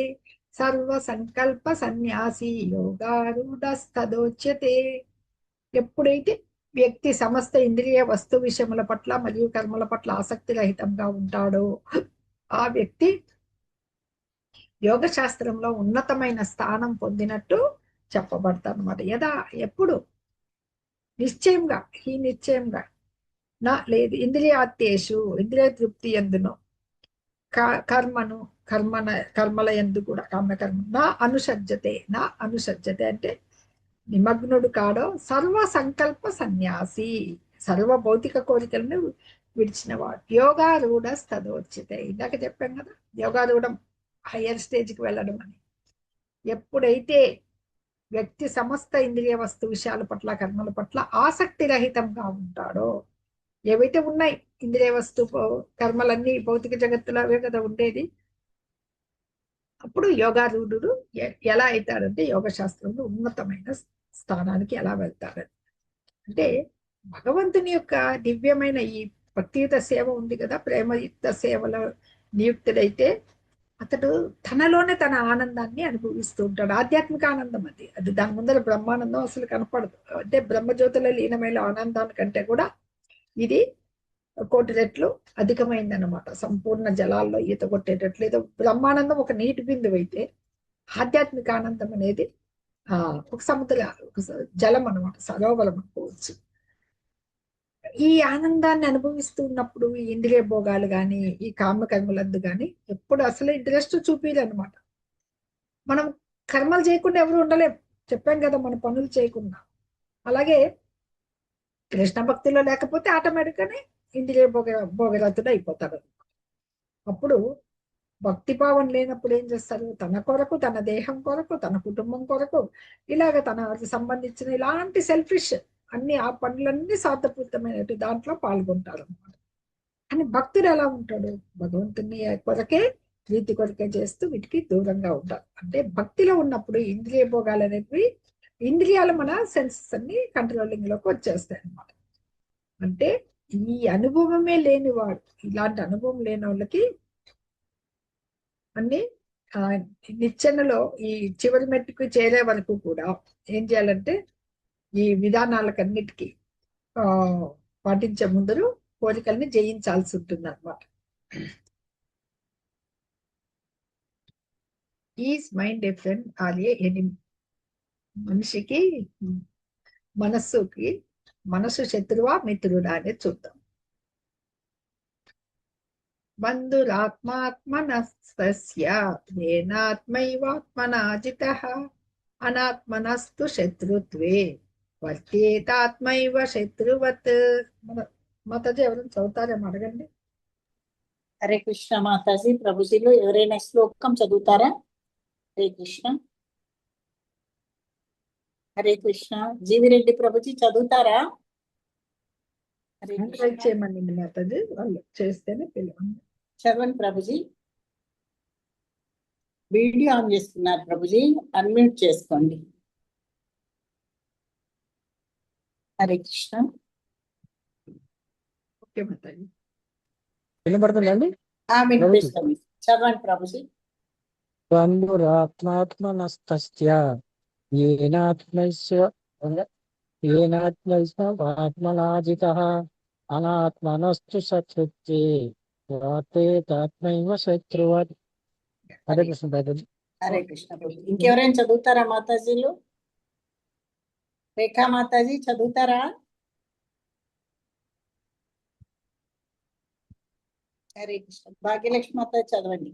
సర్వ సంకల్ప సన్యాసి యోగారూఢస్తదోచ్యతే. ఎప్పుడైతే వ్యక్తి సమస్త ఇంద్రియ వస్తు విషయముల పట్ల మరియు కర్మల పట్ల ఆసక్తి రహితంగా ఉంటాడో ఆ వ్యక్తి యోగ శాస్త్రంలో ఉన్నతమైన స్థానం పొందినట్టు చెప్పబడతారు అనమాట. యదా ఎప్పుడు, నిశ్చయంగా, ఈ నిశ్చయంగా, నా లేదు ఇంద్రియాత్యేషు ఇంద్రియ తృప్తి ఎందును, కర్మల ఎందు కూడా కామ్యకర్మ, నా అనుసజ్జతే అంటే నిమగ్నుడు కాడో సర్వ సంకల్ప సన్యాసి, సర్వ భౌతిక కోరికలను విడిచినవాడు. యోగారూఢ స్తదోచ్యతే. ఇందాక చెప్పాం కదా, యోగారూఢం హయ్యర్ స్టేజ్కి వెళ్ళడం అని. ఎప్పుడైతే వ్యక్తి సమస్త ఇంద్రియ వస్తు విషయాల పట్ల కర్మల పట్ల ఆసక్తి రహితంగా ఉంటాడో, ఏవైతే ఉన్నాయి ఇంద్రియ వస్తు కర్మలన్నీ భౌతిక జగత్తులో అవే కదా ఉండేది, అప్పుడు యోగారూఢుడు ఎలా అవుతాడంటే యోగ శాస్త్రంలో ఉన్నతమైన స్థానానికి ఎలా వెళ్తాడని. అంటే భగవంతుని యొక్క దివ్యమైన ఈ భక్తియుత సేవ ఉంది కదా, ప్రేమయుక్త సేవలో నియుక్తుడైతే అతడు తనలోనే తన ఆనందాన్ని అనుభవిస్తూ ఉంటాడు. ఆధ్యాత్మిక ఆనందం అది దాని ముందర బ్రహ్మానందం అసలు కనపడదు. అంటే బ్రహ్మజ్యోతిలో లీనమైన ఆనందానికంటే కూడా ఇది కోటి రెట్లు అధికమైందన్నమాట. సంపూర్ణ జలాల్లో ఈత కొట్టేటట్లు, ఏదో బ్రహ్మానందం ఒక నీటి బిందువు అయితే ఆధ్యాత్మిక ఆనందం అనేది ఒక సముద్ర జలం అనమాట, సరోవరం అనుకోవచ్చు. ఈ ఆనందాన్ని అనుభవిస్తున్నప్పుడు ఈ ఇంద్రియ భోగాలు కానీ ఈ కామకర్మలద్దు కానీ ఎప్పుడు అసలు ఇంట్రెస్ట్ చూపించనమాట. మనం కర్మలు చేయకుండా ఎవరు ఉండలేం, చెప్పాం కదా, మన పనులు చేయకుండా. అలాగే కృష్ణ భక్తిలో లేకపోతే ఆటోమేటిక్గానే ఇంద్రియ భోగరతుడు అయిపోతాడు. అప్పుడు భక్తి భావం లేనప్పుడు ఏం చేస్తారు, తన కొరకు, తన దేహం కొరకు, తన కుటుంబం కొరకు, ఇలాగ తనకి సంబంధించిన ఇలాంటి సెల్ఫిష్ అన్ని ఆ పనులన్నీ స్వార్థపూరితమైనట్టు దాంట్లో పాల్గొంటారు అన్నమాట. కానీ భక్తుడు ఎలా ఉంటాడు, భగవంతుని కొరకే, ప్రీతి కొరకే చేస్తూ వీటికి దూరంగా ఉంటారు. అంటే భక్తిలో ఉన్నప్పుడు ఇంద్రియ భోగాలు అనేవి, ఇంద్రియాలు మన సెన్సెస్ అన్ని కంట్రోలింగ్ లోకి వచ్చేస్తాయి అన్నమాట. అంటే ఈ అనుభవమే లేనివాడు, ఇలాంటి అనుభవం లేని వాళ్ళకి అన్ని నిచ్చెనలో ఈ చివరి మెట్టుకు చేరే వరకు కూడా ఏం చేయాలంటే ఈ విధానాలకన్నిటికీ పాటించే ముందరు కోరికల్ని జయించాల్సి ఉంటుంది అన్నమాట. Is mind A friend or A enemy? మనిషికి మనస్సు శత్రువా మిత్రుడా అనేది చూద్దాం. బంధురాత్మాత్మనస్తస్య ఏనాత్మైవాత్మనా జితః అనాత్మనస్తు శత్రుత్వే వర్తేతాత్మైవ శత్రువత్. మాతాజీ ఎవరైనా చదువుతారేమో అడగండి. హరే కృష్ణ మాతాజీ. ప్రభుజీలు ఎవరైనా శ్లోకం చదువుతారా? హరే కృష్ణ. హరే కృష్ణ. జీవిరెడ్డి ప్రభుజీ చదువుతారా? హరే కృష్ణ. చేయమని మాతాజీ, వాళ్ళు చేస్తేనే పిలవండి. చదవండి ప్రభుజీ. వీడియో ఆన్ చేస్తున్నారు ప్రభుజీ, అన్మ్యూట్ చేసుకోండి. హరే కృష్ణ. ఓకే మాతాజీ. వినపడుతుందండి? వినిపిస్తుంది. చదవండి ప్రభుజీ. బంధురాత్మాత్మనస్తస్య ఏనాత్మైస్వాత్మనా జితః అనాత్మనస్తు శత్రుత్వే వర్తేతాత్మైవ శత్రువత్. హరే కృష్ణ మాతాజీ. హరే కృష్ణ ప్రభుజీ. ఇంకెవరైనా చదువుతారా మాతాజీలు? రేఖా మాతాజీ చదువుతారా? హరే కృష్ణ. భాగ్యలక్ష్మి మాతాజీ చదవండి.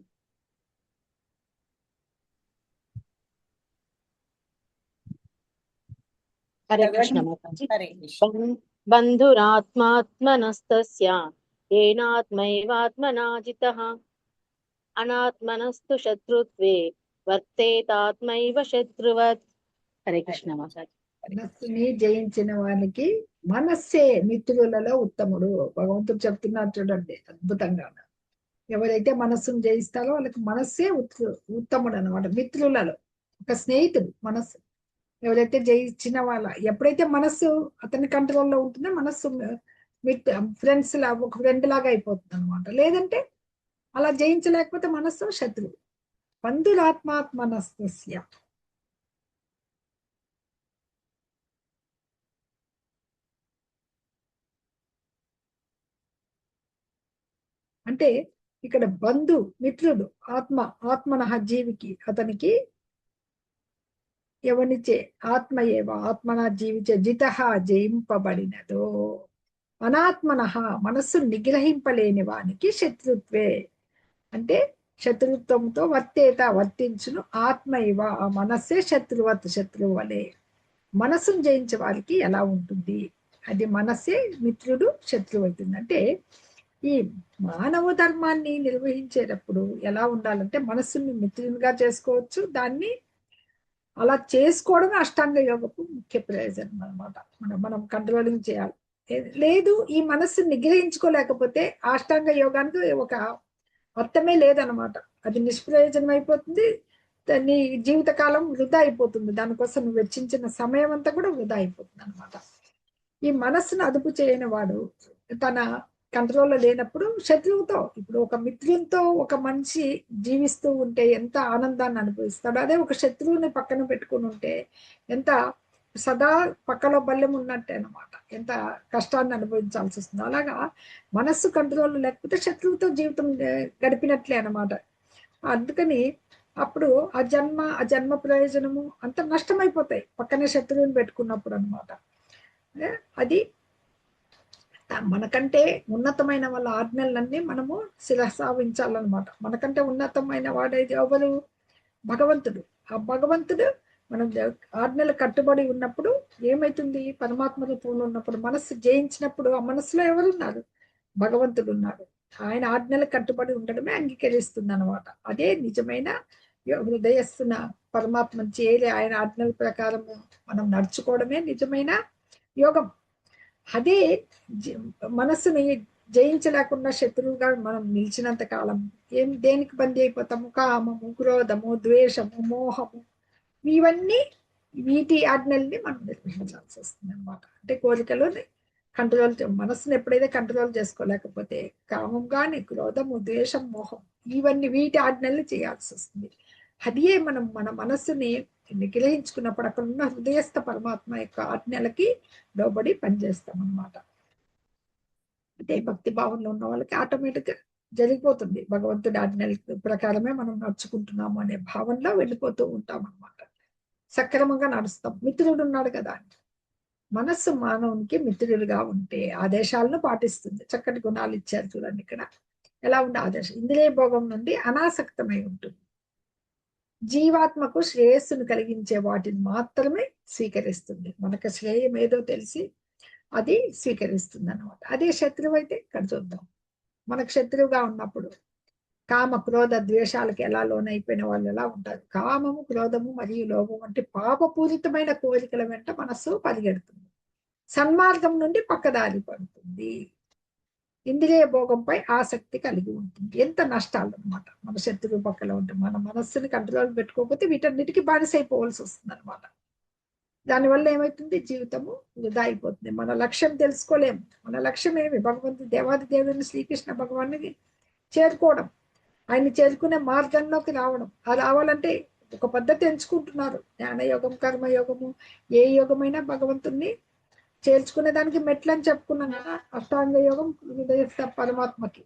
హరే కృష్ణ మాతాజీ. హరే కృష్ణ. బంధురాత్మాత్మనస్తస్య ఏనాత్మైవాత్మనా జితః అనాత్మనస్తు శత్రుత్వే వర్తేతాత్మైవ శత్రువత్. హరే కృష్ణ మాతాజీ. మనస్సుని జయించిన వానికి మనస్సే మిత్రులలో ఉత్తముడు. భగవంతుడు చెప్తున్నారు చూడండి అద్భుతంగా. ఎవరైతే మనస్సును జయిస్తారో వాళ్ళకి మనస్సే ఉత్తముడు అనమాట. మిత్రులలో ఒక స్నేహితుడు మనస్సు. ఎవరైతే జయించిన ఎప్పుడైతే మనస్సు అతని కంట్రోల్లో ఉంటుందో మనస్సు ఫ్రెండ్స్ లాగా, ఒక ఫ్రెండ్ లాగా అయిపోతుంది అనమాట. లేదంటే అలా జయించలేకపోతే మనస్సు శత్రువు. బంధురాత్మాత్మనస్తస్య. అంటే ఇక్కడ బంధు మిత్రుడు, ఆత్మన జీవికి, అతనికి ఎవనిచే ఆత్మయేవ ఆత్మన జీవిచే జితః జయింపబడినదో అనాత్మన మనస్సు నిగ్రహింపలేని వానికి శత్రుత్వే, అంటే శత్రుత్వంతో వర్తించును ఆత్మైవ ఆ మనస్సే శత్రువు వలె. మనస్సును జయించే వారికి ఎలా ఉంటుంది, అది మనస్సే మిత్రుడు శత్రువు అవుతుంది. అంటే ఈ మానవ ధర్మాన్ని నిర్వహించేటప్పుడు ఎలా ఉండాలంటే మనస్సుని మిత్రునిగా చేసుకోవచ్చు. దాన్ని అలా చేసుకోవడమే అష్టాంగ యోగపు ముఖ్య ప్రయోజనం అనమాట. మనం కంట్రోలింగ్ చేయాలి. లేదు ఈ మనస్సుని నిగ్రహించుకోలేకపోతే అష్టాంగ యోగానికి ఒక అర్థమే లేదనమాట. అది నిష్ప్రయోజనం అయిపోతుంది. నీ జీవితకాలం వృధా అయిపోతుంది. దానికోసం నువ్వు వెచ్చించిన సమయం అంతా కూడా వృధా అయిపోతుంది అనమాట. ఈ మనస్సును అదుపు చేయని వాడు తన కంట్రోల్లో లేనప్పుడు శత్రువుతో, ఇప్పుడు ఒక మిత్రునితో ఒక మనిషి జీవిస్తూ ఉంటే ఎంత ఆనందాన్ని అనుభవిస్తాడు, అదే ఒక శత్రువుని పక్కన పెట్టుకుని ఉంటే ఎంత సదా పక్కలో బల్లెం ఉన్నట్టే అనమాట. ఎంత కష్టాన్ని అనుభవించాల్సి వస్తుందో అలాగా మనస్సు కంట్రోల్ లేకపోతే శత్రువుతో జీవితం గడిపినట్లే అనమాట. అందుకని అప్పుడు ఆ జన్మ ప్రయోజనము అంత నష్టమైపోతాయి పక్కనే శత్రువుని పెట్టుకున్నప్పుడు అనమాట. అది మనకంటే ఉన్నతమైన వాళ్ళ ఆజ్ఞలన్నీ మనము శిరసావించాలన్నమాట. మనకంటే ఉన్నతమైన వాడేది ఎవరు? భగవంతుడు. ఆ భగవంతుడు మనం ఆజ్ఞలు కట్టుబడి ఉన్నప్పుడు ఏమైతుంది? పరమాత్మ రూపంలో ఉన్నప్పుడు మనస్సు జయించినప్పుడు ఆ మనస్సులో ఎవరున్నారు? భగవంతుడు ఉన్నాడు. ఆయన ఆజ్ఞలు కట్టుబడి ఉండడమే అంగీకరిస్తుంది అనమాట. అదే నిజమైన హృదయస్తున్న పరమాత్మను చేరి ఆయన ఆజ్ఞల ప్రకారం మనం నడుచుకోవడమే నిజమైన యోగం. అదే మనస్సుని జయించలేకుండా శత్రువుగా మనం నిలిచినంత కాలం దేనికి బందీ అయిపోతాము? కామము, క్రోధము, ద్వేషము, మోహము, ఇవన్నీ వీటి ఆజ్ఞల్ని మనం నిర్వహించాల్సి వస్తుంది అనమాట. అంటే కోరికలు కంట్రోల్, మనస్సును ఎప్పుడైతే కంట్రోల్ చేసుకోలేకపోతే కామం కానీ, క్రోధము, ద్వేషం, మోహం, ఇవన్నీ వీటి ఆజ్ఞల్ని చేయాల్సి వస్తుంది. అదే మనం మన మనస్సుని నిగ్రహించుకున్నప్పుడు అక్కడ ఉన్న హృదయస్థ పరమాత్మ యొక్క ఆజ్ఞలకి లోబడి పనిచేస్తాం అనమాట. అంటే భక్తి భావంలో ఉన్న వాళ్ళకి ఆటోమేటిక్ గా జరిగిపోతుంది. భగవంతుడి ఆజ్ఞల ప్రకారమే మనం నడుచుకుంటున్నాము అనే భావనలో వెళ్ళిపోతూ ఉంటాం అనమాట. సక్రమంగా నడుస్తాం. మిత్రుడు ఉన్నాడు కదా, మనస్సు మానవునికి మిత్రుడిగా ఉంటే ఆదేశాలను పాటిస్తుంది. చక్కటి గుణాలు ఇచ్చారు చూడండి ఇక్కడ. ఎలా ఉండే ఆదేశం? ఇంద్రియ భోగం నుండి అనాసక్తమై ఉంటుంది. జీవాత్మకు శ్రేయస్సును కలిగించే వాటిని మాత్రమే స్వీకరిస్తుంది. మనకు శ్రేయం ఏదో తెలిసి అది స్వీకరిస్తుంది అనమాట. అదే శత్రువు అయితే ఇక్కడ చూద్దాం. మనకు శత్రువుగా ఉన్నప్పుడు కామ, క్రోధ, ద్వేషాలకు ఎలా లోనైపోయిన వాళ్ళు ఎలా ఉంటారు? కామము, క్రోధము మరియు లోభం వంటి పాపపూరితమైన కోరికల వెంట మనస్సు పరిగెడుతుంది. సన్మార్గం నుండి పక్కదారి పడుతుంది. ఇంద్రియ భోగంపై ఆసక్తి కలిగి ఉంటుంది. ఎంత నష్టాలు అనమాట. మన శత్రువు పక్కన ఉంటే మన మనస్సుని కంట్రోల్ పెట్టుకోకపోతే వీటన్నిటికీ బానిసైపోవాల్సి వస్తుంది అనమాట. దానివల్ల ఏమవుతుంది? జీవితము వృధా అయిపోతుంది. మన లక్ష్యం తెలుసుకోలేము. మన లక్ష్యం ఏమి? భగవంతుడు, దేవాది దేవుని శ్రీకృష్ణ భగవాన్ని చేరుకోవడం, ఆయన్ని చేరుకునే మార్గంలోకి రావడం. ఆ రావాలంటే ఒక పద్ధతి ఎంచుకుంటున్నారు. జ్ఞానయోగం, కర్మయోగము, ఏ యోగమైనా భగవంతుణ్ణి చేర్చుకునే దానికి మెట్లు అని చెప్పుకున్నాం కదా. అష్టాంగ యోగం హృదయస్థ పరమాత్మకి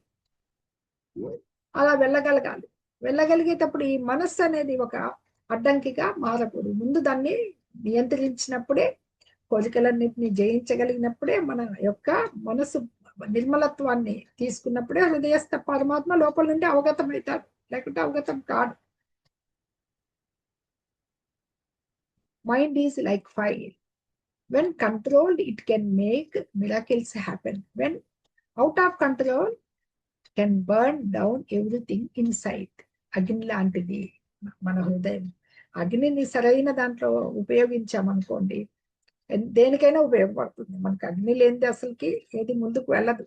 అలా వెళ్ళగలగాలి. వెళ్ళగలిగేటప్పుడు ఈ మనస్సు అనేది ఒక అడ్డంకిగా మారకూడదు. ముందు దాన్ని నియంత్రించినప్పుడే, కోరికలన్నింటినీ జయించగలిగినప్పుడే, మన యొక్క మనసు నిర్మలత్వాన్ని తీసుకున్నప్పుడే హృదయస్థ పరమాత్మ లోపల నుండి అవగతమవుతాడు. లేకుంటే అవగతం కాడు. Mind is like fire. When controlled, it can make miracles happen. When out of control, can burn down everything inside. అగ్ని లాంటిది మన హృదయం. అగ్నిని సరైన దాంట్లో ఉపయోగించామనుకోండి, దేనికైనా ఉపయోగపడుతుంది. మనకు అగ్ని లేనిది అసలుకి ఏది ముందుకు వెళ్ళదు.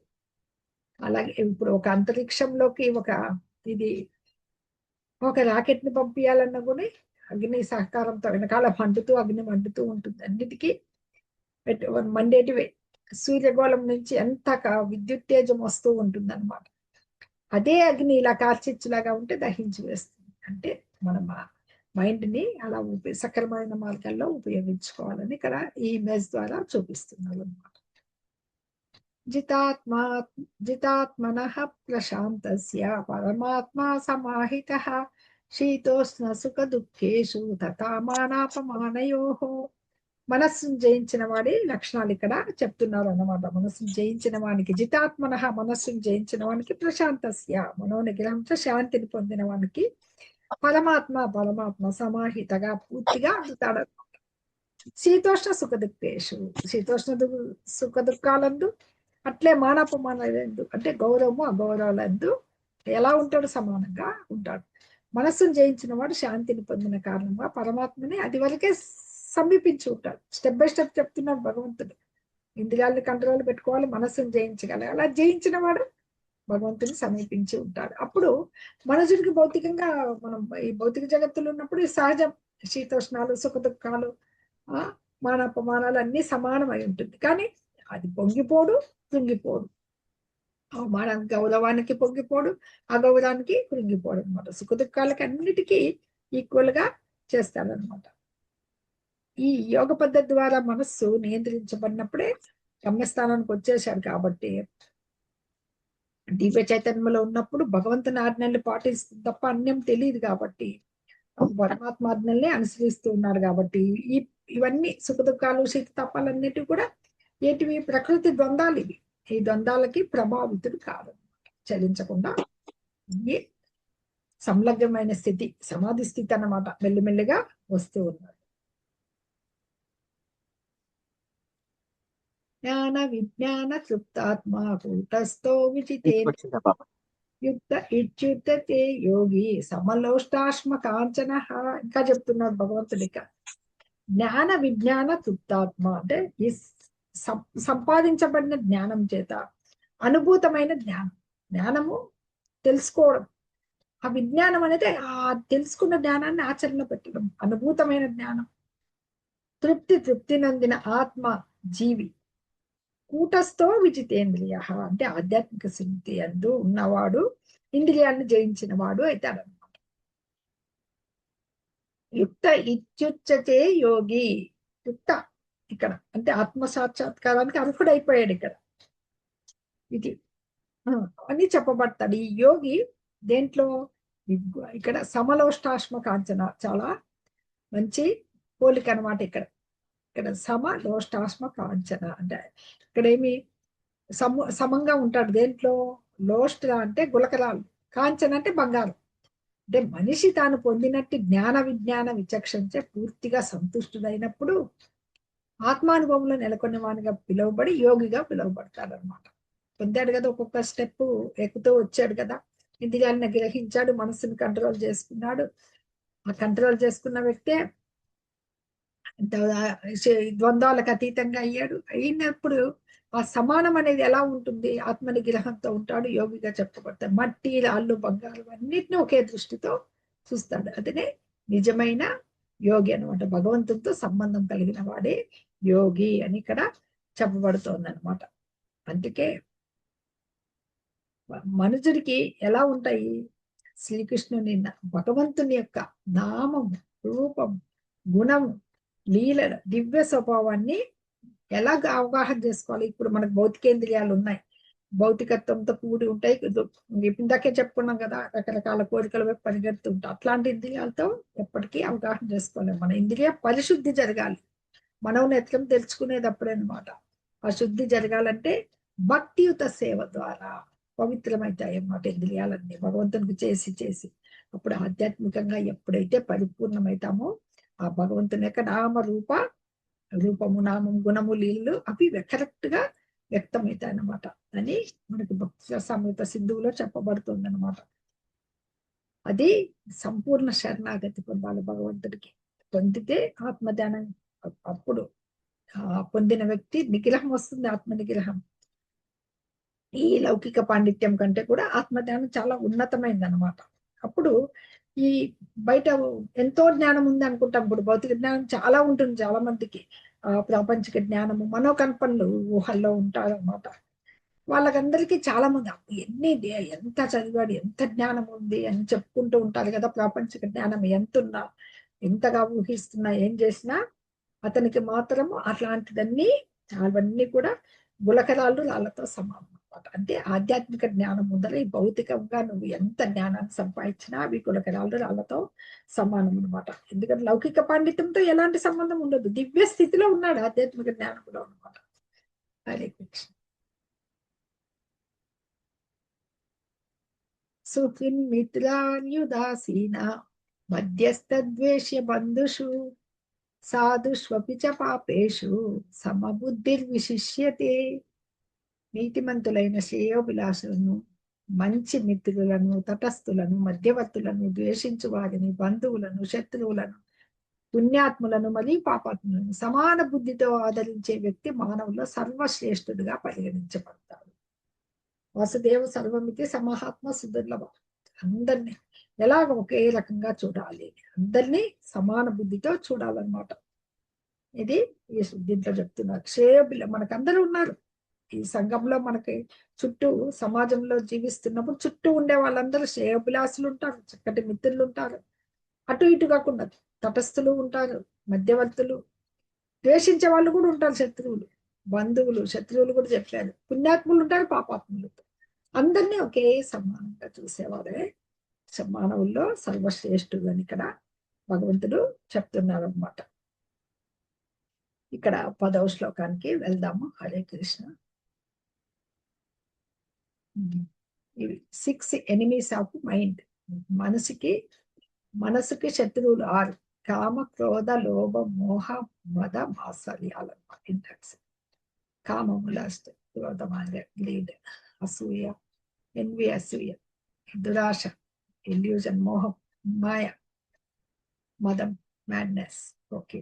అలాగే ఇప్పుడు ఒక అంతరిక్షంలోకి ఒక రాకెట్ ని పంపించాలన్నా కూడా అగ్ని సహకారంతో వెనకాల అగ్ని మండుతూ ఉంటుంది. అన్నిటికీ మండేటివే. సూర్యగోళం నుంచి ఎంత విద్యుత్తేజం వస్తూ ఉంటుంది అనమాట. అదే అగ్ని ఇలా కార్చిచ్చులాగా ఉంటే దహించి వేస్తుంది. అంటే మనం మైండ్ ని అలా సక్రమైన మార్గాల్లో ఉపయోగించుకోవాలని ఇక్కడ ఈ ఇమేజ్ ద్వారా చూపిస్తున్నారు అనమాట. జితాత్మనః ప్రశాంతస్య పరమాత్మా సమాహితః శీతోష్ణ సుఖ దుఃఖేషు తథా మానాపమానయోః. మనస్సును జయించిన వాడి లక్షణాలు ఇక్కడ చెప్తున్నారు అన్నమాట. మనస్సును జయించిన వానికి, జితాత్మనః మనస్సును జయించిన వానికి, ప్రశాంతస్య మనోనిగ్రహంతో శాంతిని పొందిన వానికి పరమాత్మ సమాహితగా పూర్తిగా అందుతాడు. శీతోష్ణ సుఖ దుఃఖేషు, శీతోష్ణ సుఖ దుఃఖాలందు, అట్లే మానాపమానాలందు, అంటే గౌరవము అగౌరవాలందు ఎలా ఉంటాడు? సమానంగా ఉంటాడు. మనస్సును జయించిన వాడు శాంతిని పొందిన కారణంగా పరమాత్మని అది వరకే సమీపించి ఉంటాడు. స్టెప్ బై స్టెప్ చెప్తున్నాడు భగవంతుడు. ఇంద్రియాలని కంట్రోల్ పెట్టుకోవాలి, మనస్సును జయించగలగాలి. అలా జయించిన వాడు భగవంతుని సమీపించి ఉంటాడు. అప్పుడు మనుషుడికి భౌతికంగా మనం ఈ భౌతిక జగత్తులో ఉన్నప్పుడు సహజం, శీతోష్ణాలు, సుఖ దుఃఖాలు, మానాపమానాలు అన్ని సమానమై ఉంటుంది. కానీ అది పొంగిపోడు, కృంగిపోడు. అవమానానికి, గౌరవానికి పొంగిపోడు, అగౌరవానికి కృంగిపోడు అనమాట. సుఖ దుఃఖాలకి అన్నిటికీ ఈక్వల్ గా చేస్తాడనమాట. ఈ యోగ పద్ధతి ద్వారా మనస్సు నియంత్రించబడినప్పుడే గమ్యస్థానానికి వచ్చేశాడు. కాబట్టి దివ్య చైతన్యంలో ఉన్నప్పుడు భగవంతుని ఆజ్ఞల్ని పాటిస్తుంది తప్ప అన్యం తెలియదు. కాబట్టి పరమాత్మ ఆజ్ఞల్ని అనుసరిస్తూ ఉన్నారు. కాబట్టి ఇవన్నీ సుఖ దుఃఖాలు శీత తపాలన్నిటి కూడా ఏంటివి? ప్రకృతి ద్వంద్వాలు ఇవి. ఈ ద్వంద్వాలకి ప్రభావితుడు కాదు, చలించకుండా ఈ సంలగ్నమైన స్థితి, సమాధి స్థితి అన్నమాట, మెల్లిమెల్లిగా వస్తూ ఉన్నారు. జ్ఞాన విజ్ఞాన తృప్తాత్మ కూటస్థో విజితే యుక్త ఇచ్యుతే యోగి సమలోష్టాశ్మ కాంచన. ఇంకా చెప్తున్నాడు భగవంతుడి. జ్ఞాన విజ్ఞాన తృప్తాత్మ అంటే ఈ సంపాదించబడిన జ్ఞానం చేత అనుభూతమైన జ్ఞానం, జ్ఞానము తెలుసుకోవడం, ఆ విజ్ఞానం అనేది ఆ తెలుసుకున్న జ్ఞానాన్ని ఆచరణ పెట్టడం, అనుభూతమైన జ్ఞానం. తృప్తి నందిన ఆత్మ జీవి. కూటస్థో విజితేంద్రియ అంటే ఆధ్యాత్మిక స్థితి అందు ఉన్నవాడు ఇంద్రియాలను జయించిన వాడు అవుతాడనమాట. యుక్త ఇత్యుచ్యతే యోగి. యుక్త ఇక్కడ అంటే ఆత్మ సాక్షాత్కారానికి అర్హుడైపోయాడు. ఇక్కడ ఇది అని చెప్పబడతాడు. ఈ యోగి దేంట్లో? ఇక్కడ సమలోష్టాశ్మ కాంచన, చాలా మంచి పోలిక అనమాట. ఇక్కడ సమలోష్టాశ్మ కాంచన అంటే ఇక్కడ ఏమి సమంగా ఉంటాడు. దేంట్లో? లోష్ట అంటే గులకరాలు, కాంచన అంటే బంగారం. అంటే మనిషి తాను పొందినట్టు జ్ఞాన విజ్ఞాన విచక్షణచే పూర్తిగా సంతుష్టుడైనప్పుడు ఆత్మానుభవంలో నెలకొన్న వానిగా పిలువబడి యోగిగా పిలువబడతాడు అనమాట. పొందాడు కదా, ఒక్కొక్క స్టెప్ ఎక్కుతూ వచ్చాడు కదా. ఇంద్రియాలను గ్రహించాడు, మనసుని కంట్రోల్ చేసుకున్నాడు. ఆ కంట్రోల్ చేసుకున్న వ్యక్తే ద్వంద్వాలకు అతీతంగా అయ్యాడు. అయినప్పుడు ఆ సమానం అనేది ఎలా ఉంటుంది? ఆత్మ నిగ్రహంతో ఉంటాడు, యోగిగా చెప్పబడతాడు. మట్టి, రాళ్ళు, బంగారం అన్నిటిని ఒకే దృష్టితో చూస్తాడు. అతనే నిజమైన యోగి అనమాట. భగవంతునితో సంబంధం కలిగిన వాడే యోగి అని ఇక్కడ చెప్పబడుతోంది అనమాట. అందుకే మనుషుడికి ఎలా ఉంటాయి? శ్రీకృష్ణుని భగవంతుని యొక్క నామం, రూపం, గుణం, లీల, దివ్య స్వభావాన్ని ఎలా అవగాహన చేసుకోవాలి? ఇప్పుడు మనకు భౌతికేంద్రియాలు ఉన్నాయి, భౌతికత్వంతో కూడి ఉంటాయి. ఇందాకే చెప్పుకున్నాం కదా, రకరకాల కోరికల వైపు పరిగెడుతూ ఉంటాం. అట్లాంటి ఇంద్రియాలతో ఎప్పటికీ అవగాహన చేసుకోలేము. మన ఇంద్రియ పరిశుద్ధి జరగాలి. మనోనేత్రం తెలుసుకునేటప్పుడే అనమాట. ఆ శుద్ధి జరగాలంటే భక్తియుత సేవ ద్వారా పవిత్రమవుతాయి అన్నమాట ఇంద్రియాలన్నీ, భగవంతునికి చేసి. అప్పుడు ఆధ్యాత్మికంగా ఎప్పుడైతే పరిపూర్ణమవుతామో ఆ భగవంతుని యొక్క రూపము, నామం, గుణము, లీలలు అవి కరెక్ట్ గా వ్యక్తమవుతాయి అన్నమాట అని మనకి భక్తి సమేత సింధువులో చెప్పబడుతుంది అనమాట. అది సంపూర్ణ శరణాగతి పొందాలి భగవంతుడికి. పొందితే ఆత్మధ్యానం అప్పుడు పొందిన వ్యక్తి నిగ్రహం వస్తుంది, ఆత్మ నిగ్రహం. ఈ లౌకిక పాండిత్యం కంటే కూడా ఆత్మజ్ఞానం చాలా ఉన్నతమైంది అనమాట. అప్పుడు ఈ బయట ఎంతో జ్ఞానం ఉంది అనుకుంటాం. ఇప్పుడు భౌతిక జ్ఞానం చాలా ఉంటుంది చాలా మందికి, ప్రాపంచిక జ్ఞానము, మనోకల్పనలు ఊహల్లో ఉంటారు అనమాట. వాళ్ళకందరికీ చాలా మంది ఎంత చదివాడు, ఎంత జ్ఞానం ఉంది అని చెప్పుకుంటూ ఉంటారు కదా. ప్రాపంచిక జ్ఞానం ఎంతున్నా, ఎంతగా ఊహిస్తున్నా, ఏం చేసినా అతనికి మాత్రము అవన్నీ కూడా గులకరాళ్ళు రాళ్ళతో సమానం అనమాట. అంటే ఆధ్యాత్మిక జ్ఞానం ముందర ఈ భౌతికంగా నువ్వు ఎంత జ్ఞానాన్ని సంపాదించినా అవి గులకరాళ్ళు రాళ్ళతో సమానం అనమాట. ఎందుకంటే లౌకిక పాండిత్యంతో ఎలాంటి సంబంధం ఉండదు. దివ్య స్థితిలో ఉన్నాడు ఆధ్యాత్మిక జ్ఞానం కూడా అనమాట. హరే కృష్ణ. సుఖిన్ మిత్రాన్యుదాసీన మధ్యస్థద్వేష్య బంధుషు సాధుష్వపి చ పాపేషు సమబుద్ధిర్విశిష్యతే. నీతిమంతులైన శ్రేయోభిలాషులను, మంచి మిత్రులను, తటస్థులను, మధ్యవర్తులను, ద్వేషించు వారిని, బంధువులను, శత్రువులను, పుణ్యాత్ములను మరియు పాపాత్ములను సమాన బుద్ధితో ఆదరించే వ్యక్తి మానవుల్లో సర్వశ్రేష్ఠుడిగా పరిగణించబడతాడు. వసుదేవ సర్వమితి సమహాత్మ సుదుర్లభ. అందరినీ ఎలాగ ఒకే రకంగా చూడాలి, అందరినీ సమాన బుద్ధితో చూడాలన్నమాట. ఇది ఈ దీంట్లో చెప్తున్నారు. శ్రేయోభిల మనకందరూ ఉన్నారు ఈ సంఘంలో, మనకి చుట్టూ సమాజంలో జీవిస్తున్నప్పుడు చుట్టూ ఉండే వాళ్ళందరూ శ్రేయోభిలాసులు ఉంటారు, చక్కటి మిత్రులు ఉంటారు. అటు ఇటు కాకుండా తటస్థులు ఉంటారు, మధ్యవర్తులు, ద్వేషించే వాళ్ళు కూడా ఉంటారు, శత్రువులు, బంధువులు, శత్రువులు కూడా చెప్పారు. పుణ్యాత్ములు ఉంటారు, పాపాత్ములు. అందరినీ ఒకే సమానంగా చూసేవారే మానవుల్లో సర్వశ్రేష్ఠుడు అని ఇక్కడ భగవంతుడు చెప్తున్నారు అన్నమాట. ఇక్కడ 10వ శ్లోకానికి వెళ్దాము. హరే కృష్ణ. ఇవి 6 ఎనిమీస్ ఆఫ్ మైండ్. మనసుకి శత్రువులు 6: కామ, క్రోధ, లోభ, మోహ, మద, మాత్సర్యాలు. కామము లాస్ట్, క్రోధం గ్రీడ్, అసూయ, ఎన్వి అసూయ, దురాశ, ఇల్యూజన్ మోహం, మాయ, మదం madness. Okay,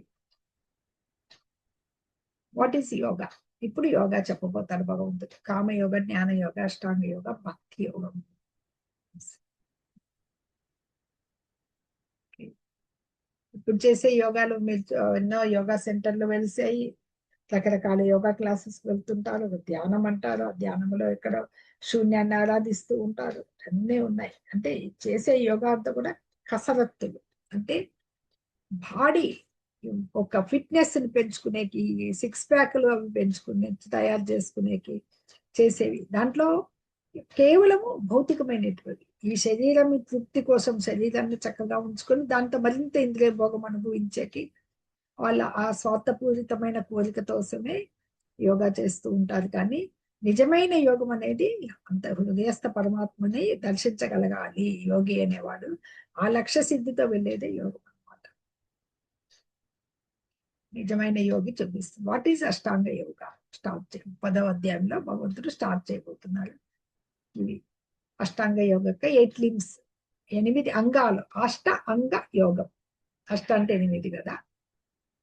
what is yoga? ఇప్పుడు యోగా చెప్పబోతాడు భగవంతుడు. కామయోగ, జ్ఞాన యోగ, అష్టాంగ యోగ, భక్తి యోగం. ఇప్పుడు చేసే యోగాలు మీరు ఎన్నో యోగా సెంటర్లు వెలిసాయి, రకరకాల యోగా క్లాసెస్ వెళ్తుంటారు. ధ్యానం అంటారు, ఆ ధ్యానంలో ఎక్కడ శూన్యాన్ని ఆరాధిస్తూ ఉంటారు. అన్నీ ఉన్నాయి. అంటే చేసే యోగా అంతా కూడా కసరత్తులు, అంటే బాడీ ఒక ఫిట్నెస్ ని పెంచుకునేకి, 6 ప్యాక్లు అవి పెంచుకునే తయారు చేసుకునేకి చేసేవి. దాంట్లో కేవలము భౌతికమైనటువంటి ఈ శరీరం తృప్తి కోసం శరీరాన్ని చక్కగా ఉంచుకొని దాంతో మరింత ఇంద్రియ భోగం అనుభవించేకి వాళ్ళ ఆ స్వార్థపూరితమైన కోరిక కోసమే యోగా చేస్తూ ఉంటారు. కానీ నిజమైన యోగం అనేది అంత హృదయస్థ పరమాత్మని దర్శించగలగాలి యోగి అనేవాడు. ఆ లక్ష్య సిద్ధితో వెళ్ళేదే యోగం అన్నమాట. నిజమైన యోగి చూపిస్తుంది. వాట్ ఈజ్ అష్టాంగ యోగ? 10వ అధ్యాయంలో భగవంతుడు స్టార్ట్ చేయబోతున్నారు. ఇవి అష్టాంగ యోగ 8 లింబ్స్, 8 అంగాలు. అష్ట అంగ యోగం. అష్ట అంటే 8 కదా.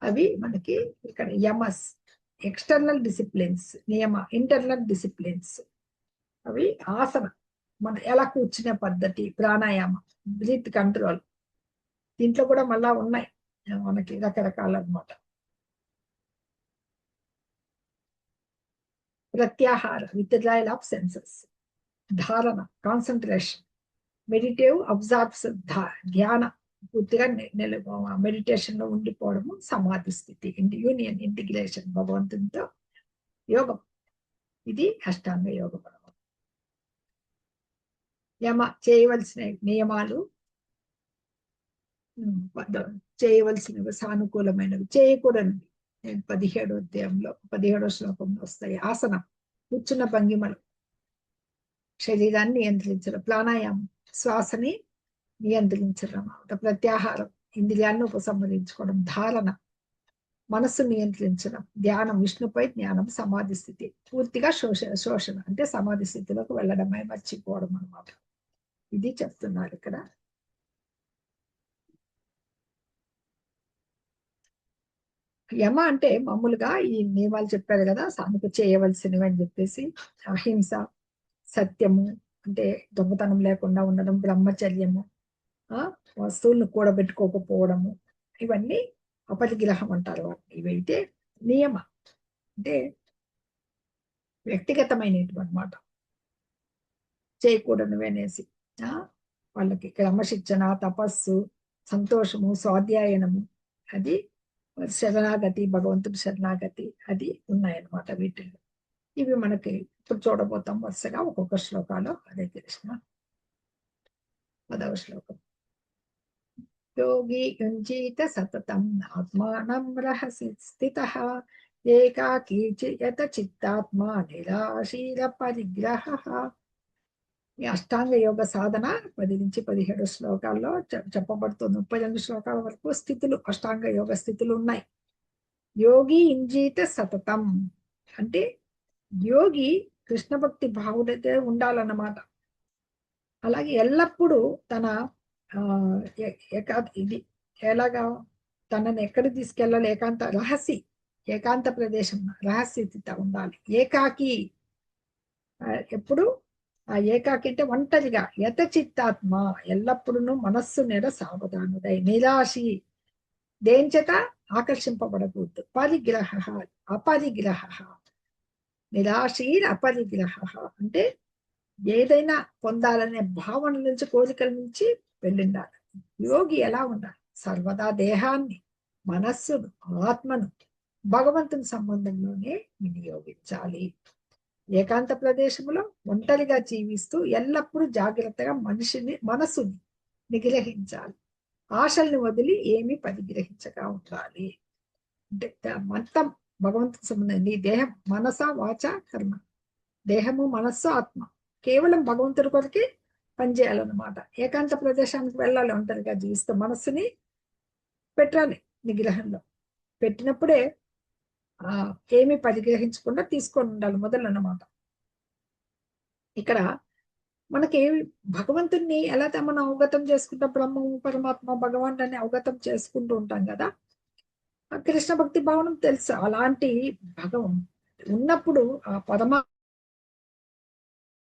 అవి మనకి ఇక్కడ యమస్, ఎక్స్టర్నల్ డిసిప్లిన్స్, నియమ, ఇంటర్నల్ డిసిప్లిన్స్. అవి ఆసన, మన ఎలా కూర్చునే పద్ధతి, ప్రాణాయామ, బ్రీత్ కంట్రోల్. దీంట్లో కూడా మళ్ళా ఉన్నాయి మనకి రకరకాలు అన్నమాట. ప్రత్యాహార, విత్డ్రాయల్ ఆఫ్ సెన్సెస్. ధారణ, కాన్సన్ట్రేషన్. మెడిటేటివ్ అబ్జార్బ్స్, ధ్యాన, పూర్తిగా మెడిటేషన్ లో ఉండిపోవడము, సమాధి స్థితి, యూనియన్, ఇంటిగ్రేషన్ భగవంతునితో యోగం. ఇది అష్టాంగ యోగం. యమ, చేయవలసిన నియమాలు, చేయవలసినవి, సానుకూలమైనవి, చేయకూడనివి 17వ అధ్యాయంలో 17వ శ్లోకంలో వస్తాయి. ఆసనం, కూర్చున్న భంగిమలు, శరీరాన్ని నియంత్రించడం. ప్రాణాయామం, శ్వాసని నియంత్రించడం. ప్రత్యాహారం, ఇంద్రియాన్ని ఉపసంహరించుకోవడం. ధారణ, మనస్సు నియంత్రించడం. ధ్యానం, విష్ణుపై జ్ఞానం, సమాధి స్థితి. పూర్తిగా శోషణ అంటే సమాధి స్థితిలోకి వెళ్ళడమే, మర్చిపోవడం అన్నమాట. ఇది చెప్తున్నారు ఇక్కడ. యమ అంటే మామూలుగా ఈ నియమాలు చెప్పారు కదా, సానుకు చేయవలసినవి అని చెప్పేసి. అహింస, సత్యము అంటే దొంగతనం లేకుండా ఉండడం, బ్రహ్మచర్యము, వస్తువులను కూడబెట్టుకోకపోవడము, ఇవన్నీ అపరిగ్రహం అంటారు వాటిని. ఇవైతే నియమ అంటే వ్యక్తిగతమైనటువంటి అన్నమాట, చేయకూడనివి అనేసి. వాళ్ళకి క్రమశిక్షణ, తపస్సు, సంతోషము, స్వాధ్యాయనము, అది శరణాగతి, భగవంతుడి శరణాగతి, అది ఉన్నాయన్నమాట వీటిల్లో. ఇవి మనకి ఇప్పుడు చూడబోతాం వరుసగా ఒక్కొక్క శ్లోకాలు. హరే కృష్ణ. 10వ శ్లోకం. యోగి యుంజీత సతతం ఆత్మానం రహసి స్థితః ఏకాకీ యత చిత్తాత్మా నిరాశీల పరిగ్రహః. ఈ అష్టాంగ యోగ సాధన 10 నుంచి 17 శ్లోకాల్లో చెప్పబడుతుంది. 32 శ్లోకాల వరకు స్థితులు, అష్టాంగ యోగ స్థితులు ఉన్నాయి. యోగి ఇంజీత సతతం అంటే యోగి కృష్ణ భక్తి భావుడైతే ఉండాలన్నమాట. అలాగే ఎల్లప్పుడూ తన ఇది ఎలాగా తనని ఎక్కడ తీసుకెళ్ళాలి, ఏకాంత ప్రదేశం, రహస్యత ఉండాలి. ఏకాకి, ఎప్పుడు ఆ ఏకాకి అంటే ఒంటరిగా. యత చిత్తాత్మ ఎల్లప్పుడూ మనస్సు నెడ సావధానుడై. నిరాశి, దేంచేత ఆకర్షింపబడకూడదు. పరిగ్రహ, అపరిగ్రహ. నిరాశీర్ అపరిగ్రహ అంటే ఏదైనా పొందాలనే భావన నుంచి, కోరికల నుంచి వెళ్ళిండాలి. యోగి ఎలా ఉండాలి? సర్వదా దేహాన్ని, మనస్సును, ఆత్మను భగవంతుని సంబంధంలోనే వినియోగించాలి. ఏకాంత ప్రదేశంలో ఒంటరిగా జీవిస్తూ ఎల్లప్పుడూ జాగ్రత్తగా మనసుని నిగ్రహించాలి. ఆశల్ని వదిలి ఏమీ పరిగ్రహించగా ఉండాలి. అంటే మొత్తం భగవంతుని సంబంధం. నీ దేహం మనస వాచ కర్మ, దేహము మనస్సు ఆత్మ కేవలం భగవంతుడి కొరకే పనిచేయాలన్నమాట. ఏకాంత ప్రదేశానికి వెళ్ళాలి, ఒంటరిగా జీవిస్తూ మనస్సుని పెట్టాలి నిగ్రహంలో. పెట్టినప్పుడే ఏమి పరిగ్రహించకుండా తీసుకొని ఉండాలి మొదలు అన్నమాట. ఇక్కడ మనకి భగవంతుణ్ణి ఎలా మనం అవగతం చేసుకుంటాం, బ్రహ్మము పరమాత్మ భగవాన్ అని అవగతం చేసుకుంటూ ఉంటాం కదా. కృష్ణ భక్తి భావనం తెలుసు. అలాంటి ఉన్నప్పుడు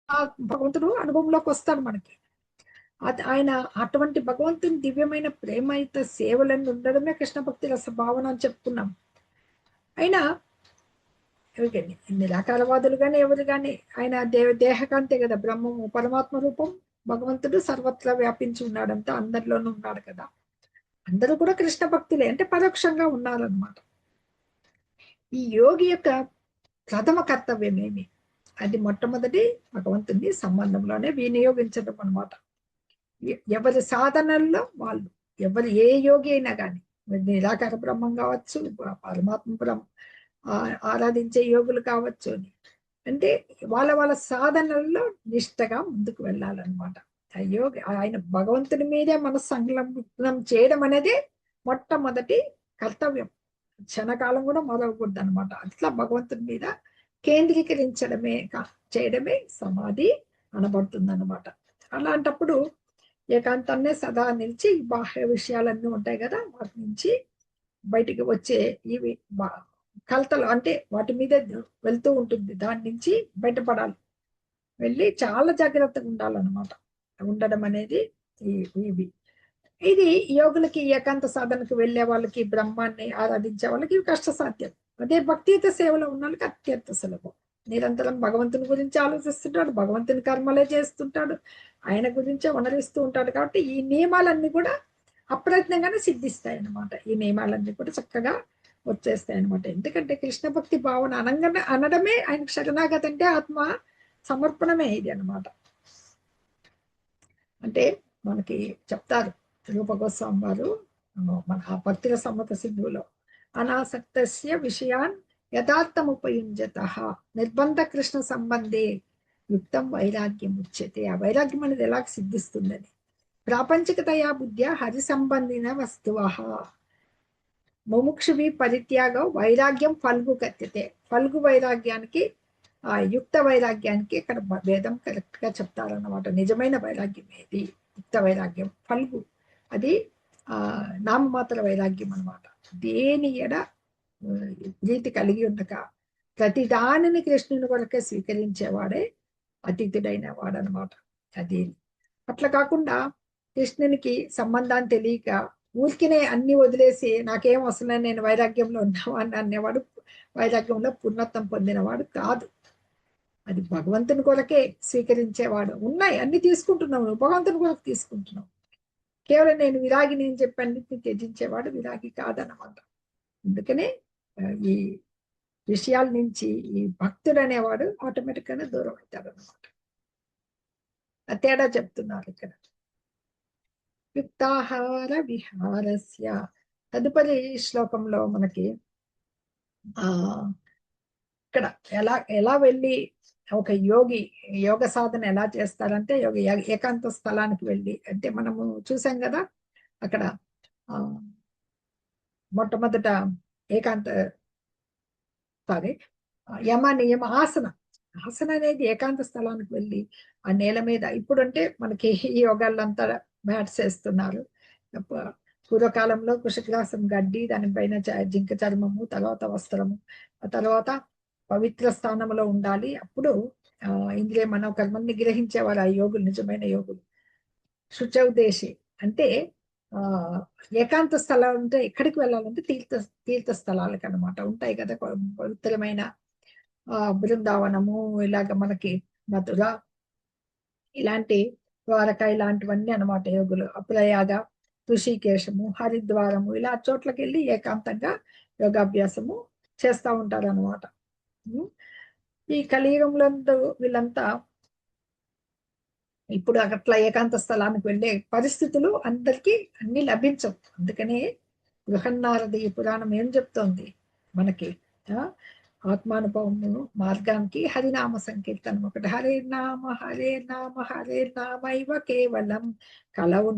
ఆ భగవంతుడు అనుభవంలోకి వస్తాడు మనకి. ఆయన అటువంటి భగవంతుని దివ్యమైన ప్రేమయుత సేవలను ఉండడమే కృష్ణ భక్తి రస భావన అని చెప్పుకున్నాం. అయినా నిరాకారవాదులు కానీ ఎవరు కానీ ఆయన దేహకాంతే కదా, బ్రహ్మము పరమాత్మ రూపం భగవంతుడు సర్వత్రా వ్యాపించి ఉన్నాడంతా, అందరిలోనూ ఉన్నాడు కదా. అందరూ కూడా కృష్ణ భక్తులే, అంటే పరోక్షంగా ఉన్నారనమాట. ఈ యోగి యొక్క ప్రథమ కర్తవ్యం ఏమి? అది మొట్టమొదటి భగవంతుని సంబంధంలోనే వినియోగించడం అనమాట. ఎవరి సాధనల్లో వాళ్ళు, ఎవరు ఏ యోగి అయినా కానీ, నిరాకార బ్రహ్మం కావచ్చు, పరమాత్మ ఆరాధించే యోగులు కావచ్చు, అంటే వాళ్ళ సాధనల్లో నిష్టగా ముందుకు వెళ్ళాలన్నమాట. యోగి ఆయన భగవంతుని మీదే మన సంలగ్నం చేయడం అనేది మొట్టమొదటి కర్తవ్యం. క్షణకాలం కూడా మొదలకూడదు అనమాట. అట్లా భగవంతుని మీద చేయడమే సమాధి అనబడుతుంది అనమాట. అలాంటప్పుడు ఏకాంతాన్నే సదా నిలిచి బాహ్య విషయాలన్నీ ఉంటాయి కదా, వాటి నుంచి బయటికి వచ్చే ఇవి కలతలు, అంటే వాటి మీద వెళ్తూ ఉంటుంది, దాని నుంచి బయటపడాలి. వెళ్ళి చాలా జాగ్రత్తగా ఉండాలన్నమాట. ఉండడం అనేది ఇది యోగులకి, ఏకాంత సాధనకు వెళ్ళే వాళ్ళకి, బ్రహ్మాన్ని ఆరాధించే వాళ్ళకి ఇవి కష్టసాధ్యం. అదే భక్తియుత సేవలో ఉన్న వాళ్ళకి అత్యంత సులభం. నిరంతరం భగవంతుని గురించి ఆలోచిస్తుంటాడు, భగవంతుని కర్మలే చేస్తుంటాడు, ఆయన గురించే వనరిస్తూ ఉంటాడు. కాబట్టి ఈ నియమాలన్నీ కూడా అప్రయత్నంగానే సిద్ధిస్తాయి అన్నమాట. ఈ నియమాలన్నీ కూడా చక్కగా వచ్చేస్తాయి అనమాట. ఎందుకంటే కృష్ణ భక్తి భావన అనడమే ఆయనకు శరణాగతి, అంటే ఆత్మ సమర్పణమే ఇది అనమాట. అంటే మనకి చెప్తారు రూప గోస్వామి వారు మన భక్తిర సమ్మత సిద్ధులో, అనాసక్తస్య విషయాన్ యథార్థముపయుంజత నిర్బంధ కృష్ణ సంబంధే యుక్తం వైరాగ్యం ఉచ్యతే. ఆ వైరాగ్యం అనేది ఎలా సిద్ధిస్తుందని, ప్రాపంచికతయా బుద్ధ్యా హరి సంబంధిన వస్తువ ముముక్షువి పరిత్యాగం వైరాగ్యం ఫల్గు కథ్యతే. ఫల్గు వైరాగ్యానికి యుక్త వైరాగ్యానికి ఇక్కడ భేదం కరెక్ట్ గా చెప్తారన్నమాట. నిజమైన వైరాగ్యం ఏది? యుక్త వైరాగ్యం. ఫల్గు అది నామమాత్ర వైరాగ్యం అనమాట. దేని ఎడ ప్రీతి కలిగి ఉండక ప్రతి దానిని కృష్ణుని కొరకే స్వీకరించేవాడే అతీతుడైన వాడనమాట. అది అట్లా కాకుండా కృష్ణునికి సంబంధాన్ని తెలియక ఊరికినే అన్ని వదిలేసి నాకేం అవసరం, నేను వైరాగ్యంలో ఉన్నావాడిని అనేవాడు వైరాగ్యంలో పూర్ణత్వం పొందినవాడు కాదు. అది భగవంతుని కొరకే స్వీకరించేవాడు. ఉన్నాయి అన్ని తీసుకుంటున్నావు, నువ్వు భగవంతుని కొరకు తీసుకుంటున్నావు. కేవలం నేను విరాగిని అని చెప్పి అన్నింటినీ త్యజించేవాడు విరాగి కాదన్నమాట. అందుకనే ఈ విషయాల నుంచి ఈ భక్తుడు అనేవాడు ఆటోమేటిక్ గానే దూరం అవుతాడు అనమాట. ఆ తేడా చెప్తున్నారు ఇక్కడ. యుక్తాహార విహారస్య. తదుపరి శ్లోకంలో మనకి ఇక్కడ ఎలా వెళ్ళి ఒక యోగి యోగ సాధన ఎలా చేస్తారంటే, ఏకాంత స్థలానికి వెళ్ళి, అంటే మనము చూసాం కదా అక్కడ మొట్టమొదట యమ నియమ ఆసన అనేది ఏకాంత స్థలానికి వెళ్ళి ఆ నేల మీద, ఇప్పుడు అంటే మనకి ఈ యోగాలంతా మ్యాట్స్ వేస్తున్నారు. పూర్వకాలంలో కుశగ్రాసం గడ్డి, దానిపైన జింక చర్మము, తర్వాత వస్త్రము, ఆ తర్వాత పవిత్ర స్థానంలో ఉండాలి. అప్పుడు ఇంద్రియ మనోకర్మల్ని గ్రహించేవారు ఆ యోగులు, నిజమైన యోగులు. శుచౌదేశి అంటే ఏకాంత స్థలం అంటే ఎక్కడికి వెళ్ళాలంటే తీర్థ స్థలాలకు అనమాట. ఉంటాయి కదా పవిత్రమైన బృందావనము, ఇలాగ మనకి మధుర, ఇలాంటి ద్వారక, ఇలాంటివన్నీ అనమాట యోగులు. ప్రయాగ, ఋషికేశము, హరిద్వారము, ఇలా చోట్లకి వెళ్ళి ఏకాంతంగా యోగాభ్యాసము చేస్తూ ఉంటారు అనమాట. ఈ కలియుగంలో వీళ్ళంతా ఇప్పుడు అట్లా ఏకాంత స్థలానికి వెళ్ళే పరిస్థితులు అందరికీ అన్ని లభించవు. అందుకనే బృహన్నారది పురాణం ఏం చెప్తోంది మనకి, ఆత్మానుభవము మార్గానికి హరినామ సంకీర్తనం ఒకటి. హరే నామ హరే నామ హరే నామైవ కేవలం కలవు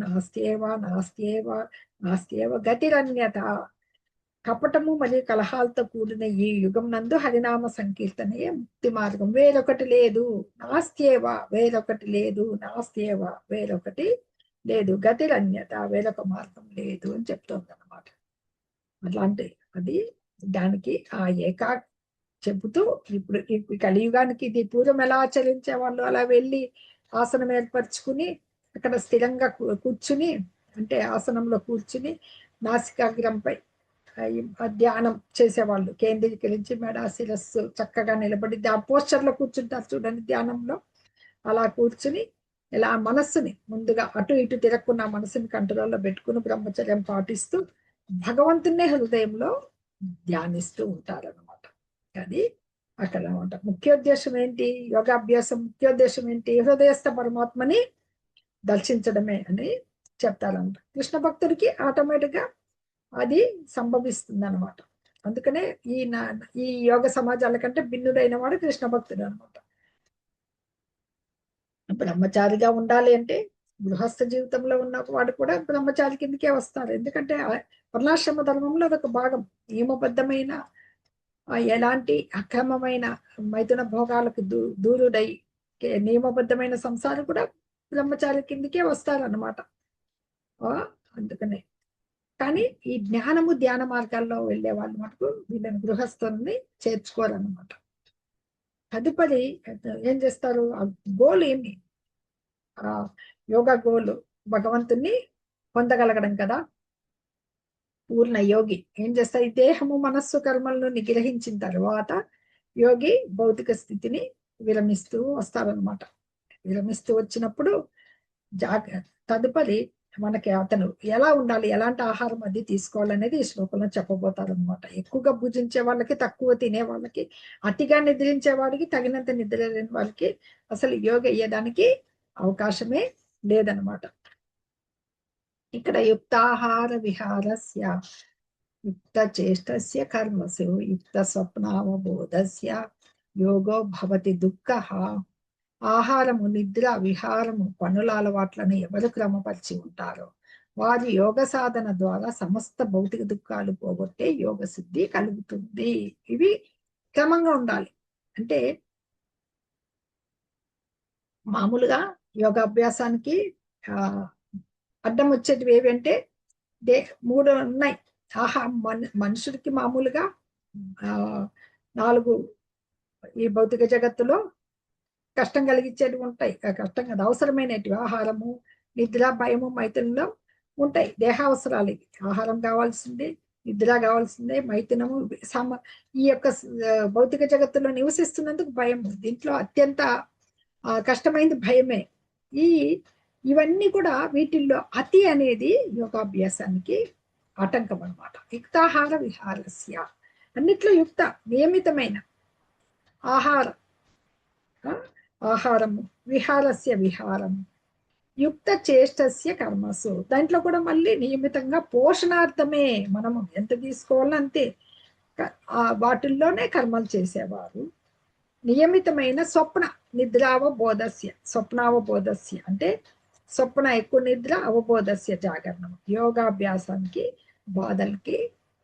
నాస్త్యేవ గతిరన్యత. కపటము మరియు కలహాలతో కూడిన ఈ యుగం నందు హరినామ సంకీర్తనే ముక్తి మార్గం, వేరొకటి లేదు. వేరొకటి లేదు, గతిరన్యత వేరొక మార్గం లేదు అని చెప్తోంది అనమాట. అట్లాంటి అది దానికి ఆ ఏకా చెబుతూ ఇప్పుడు ఈ కలియుగానికి ఇది పూర్వం ఎలా ఆచరించే వాళ్ళు అలా వెళ్ళి ఆసనం ఏర్పరచుకుని అక్కడ స్థిరంగా కూర్చుని, అంటే ఆసనంలో కూర్చుని నాసికాగ్రంపై ధ్యానం చేసేవాళ్ళు, కేంద్రీకరించి మెడ శిరస్సు చక్కగా నిలబడి ఆ పోస్చర్ లో కూర్చుంటారు చూడండి ధ్యానంలో. అలా కూర్చుని ఇలా మనస్సుని ముందుగా అటు ఇటు తిరగకుండా మనసుని కంట్రోల్లో పెట్టుకుని బ్రహ్మచర్యం పాటిస్తూ భగవంతున్నే హృదయంలో ధ్యానిస్తూ ఉంటారన్నమాట. అది అక్కడ అనమాట. ముఖ్యోద్దేశం ఏంటి? యోగాభ్యాసం ముఖ్యోద్దేశం ఏంటి? హృదయస్థ పరమాత్మని దర్శించడమే అని చెప్తారంట. కృష్ణ భక్తుడికి ఆటోమేటిక్ గా అది సంభవిస్తుంది అనమాట. అందుకనే ఈ యోగ సమాజాల కంటే భిన్నుడైన వాడు కృష్ణ భక్తుడు అనమాట. బ్రహ్మచారిగా ఉండాలి అంటే గృహస్థ జీవితంలో ఉన్న వాడు కూడా బ్రహ్మచారి కిందకే వస్తారు. ఎందుకంటే వర్ణాశ్రమ ధర్మంలో అదొక భాగం. నియమబద్ధమైన ఎలాంటి అక్రమమైన మైథున భోగాలకు దూరుడై నియమబద్ధమైన సంసారం కూడా బ్రహ్మచారి కిందకే వస్తారన్నమాట. అందుకనే కానీ ఈ జ్ఞానము ధ్యాన మార్గాల్లో వెళ్ళే వాళ్ళు మటుకు వీళ్ళని గృహస్థుల్ని చేర్చుకోరన్నమాట. తదుపరి ఏం చేస్తారు? ఆ గోల్ ఏమి? ఆ యోగా గోల్ భగవంతుణ్ణి పొందగలగడం కదా. పూర్ణ యోగి ఏం చేస్తారు? ఈ దేహము మనస్సు కర్మలను నిగ్రహించిన తర్వాత యోగి భౌతిక స్థితిని విరమిస్తూ వస్తారనమాట. విరమిస్తూ వచ్చినప్పుడు తదుపరి మనకి అతను ఎలా ఉండాలి, ఎలాంటి ఆహారం అది తీసుకోవాలనేది ఈ శ్లోకంలో చెప్పబోతారు అనమాట. ఎక్కువగా భుజించే వాళ్ళకి, తక్కువ తినే వాళ్ళకి, అతిగా నిద్రించే వాడికి, తగినంత నిద్ర లేని వాళ్ళకి అసలు యోగ అయ్యేదానికి అవకాశమే లేదనమాట. ఇక్కడ యుక్తాహార విహారస్య యుక్త చేష్టస్య కర్మసు యుక్త స్వప్నావబోధస్య యోగో భవతి దుఃఖః. ఆహారము, నిద్ర, విహారము, పనుల అలవాట్లను ఎవరు క్రమపరిచి ఉంటారో వారి యోగ సాధన ద్వారా సమస్త భౌతిక దుఃఖాలు పోగొట్టే యోగ సిద్ధి కలుగుతుంది. ఇవి క్రమంగా ఉండాలి. అంటే మామూలుగా యోగాభ్యాసానికి అడ్డం వచ్చేటివి ఏవంటే మూడు ఉన్నాయి. మనుషుడికి మామూలుగా 4 ఈ భౌతిక జగత్తులో కష్టం కలిగించేవి ఉంటాయి. కష్టం కదా, అవసరమైనవి ఆహారము, నిద్ర, భయము, మైథునంలో ఉంటాయి. దేహావసరాలు ఇవి. ఆహారం కావాల్సిందే, నిద్ర కావాల్సిందే, మైథునము, ఈ యొక్క భౌతిక జగత్తులో నివసిస్తున్నందుకు భయము. దీంట్లో అత్యంత కష్టమైనది భయమే. ఇవన్నీ కూడా వీటిల్లో అతి అనేది యోగాభ్యాసానికి ఆటంకం అనమాట. యుక్తాహార విహారస్య అన్నిట్లో యుక్త నియమితమైన ఆహారము, విహారస్య విహారము, యుక్త చేష్టస్య కర్మసు. దాంట్లో కూడా మళ్ళీ నియమితంగా పోషణార్థమే మనము ఎంత తీసుకోవాలో అంతే వాటిల్లోనే కర్మలు చేసేవారు. నియమితమైన స్వప్నావబోధస్య అంటే స్వప్న ఎక్కువ, నిద్ర, అవబోధస్య జాగరణం. యోగాభ్యాసానికి బాధలకి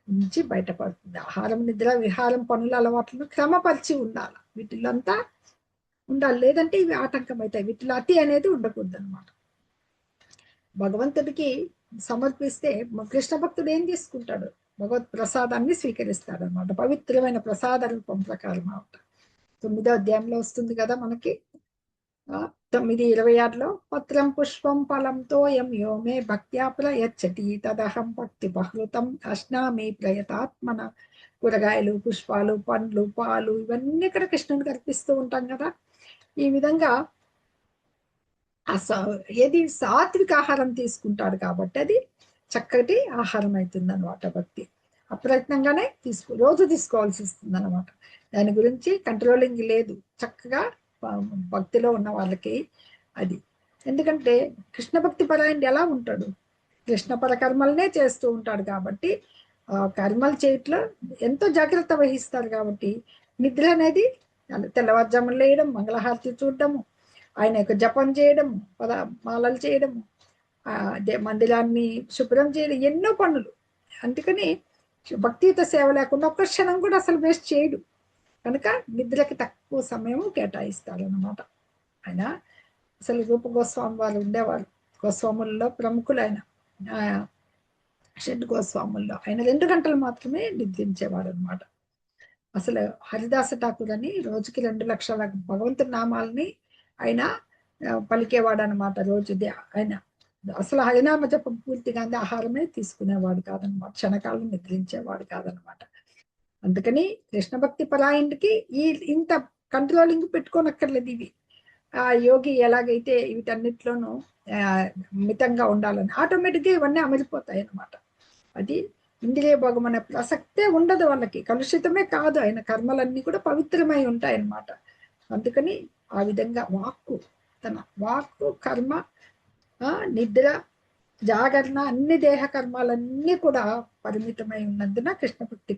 నుంచి బయటపడుతుంది. ఆహారం, నిద్ర, విహారం, పనుల అలవాట్లను క్రమపరిచి ఉండాలి. వీటిల్లో అంతా ఉండాలి, లేదంటే ఇవి ఆటంకం అవుతాయి. వీటిలో అతి అనేది ఉండకూడదు అనమాట. భగవంతుడికి సమర్పిస్తే కృష్ణ భక్తుడు ఏం తీసుకుంటాడు? భగవత్ ప్రసాదాన్ని స్వీకరిస్తాడు అనమాట. పవిత్రమైన ప్రసాద రూపం ప్రకారం అనమాట. 9వ అధ్యాయంలో వస్తుంది కదా మనకి, 9:26లో పత్రం పుష్పం ఫలం తోయం యో మే భక్త్యా ప్రయచ్చతి తదహం భక్తి బహృతం అశ్నామి ప్రయతాత్మన. కూరగాయలు, పుష్పాలు, పండ్లు, పాలు ఇవన్నీ ఇక్కడ కృష్ణునికి అర్పిస్తూ ఉంటాం కదా. ఈ విధంగా ఏది సాత్విక ఆహారం తీసుకుంటాడు కాబట్టి అది చక్కటి ఆహారం అవుతుంది అనమాట భక్తి. అప్రయత్నంగానే రోజు తీసుకోవాల్సి వస్తుంది అనమాట. దాని గురించి కంట్రోలింగ్ లేదు. చక్కగా భక్తిలో ఉన్న వాళ్ళకి అది. ఎందుకంటే కృష్ణ భక్తి పరాయణుడు ఎలా ఉంటాడు? కృష్ణ పరకర్మలనే చేస్తూ ఉంటాడు కాబట్టి కర్మలు చేయట్లో ఎంతో జాగ్రత్త వహిస్తారు కాబట్టి నిద్ర అనేది తెల్లవారుజామున లేయడం, మంగళహారతి చూడడము, ఆయన యొక్క జపం చేయడం, మాలలు చేయడము, మందిరాన్ని శుభ్రం చేయడం, ఎన్నో పనులు. అందుకని భక్తియుత సేవ లేకుండా ఒక్క క్షణం కూడా అసలు వేస్ట్ చేయడు. కనుక నిద్రకి తక్కువ సమయం కేటాయిస్తాడు అన్నమాట. ఆయన అసలు రూప గోస్వామి వారు ఉండేవారు, గోస్వాముల్లో ప్రముఖులు ఆయన. షడ్ గోస్వాముల్లో ఆయన 2 గంటలు మాత్రమే నిద్రించేవాడు అనమాట. అసలు హరిదాస ఠాకూర్ అని రోజుకి 2 లక్షల భగవంతుని నామాలని ఆయన పలికేవాడు అనమాట. రోజుది ఆయన అసలు హరినామ జపం పూర్తిగా ఆహారమే తీసుకునేవాడు కాదనమాట. క్షణకాలం నిద్రించేవాడు కాదనమాట. అందుకని కృష్ణ భక్తి పరాయణుడికి ఇంత కంట్రోలింగ్ పెట్టుకోనక్కర్లేదు. ఇవి ఆ యోగి ఎలాగైతే వీటన్నిటిలోనూ మితంగా ఉండాలని ఆటోమేటిక్గా ఇవన్నీ అమరిపోతాయి అన్నమాట. అది ఇంద్రియ భోగం అనే ప్రసక్తే ఉండదు వాళ్ళకి. కలుషితమే కాదు, ఆయన కర్మలన్నీ కూడా పవిత్రమై ఉంటాయి అన్నమాట. అందుకని ఆ విధంగా తన వాక్కు, కర్మ, నిద్ర, జాగరణ, అన్ని దేహ కర్మాలన్నీ కూడా పరిమితమై ఉన్నందున కృష్ణ భక్తి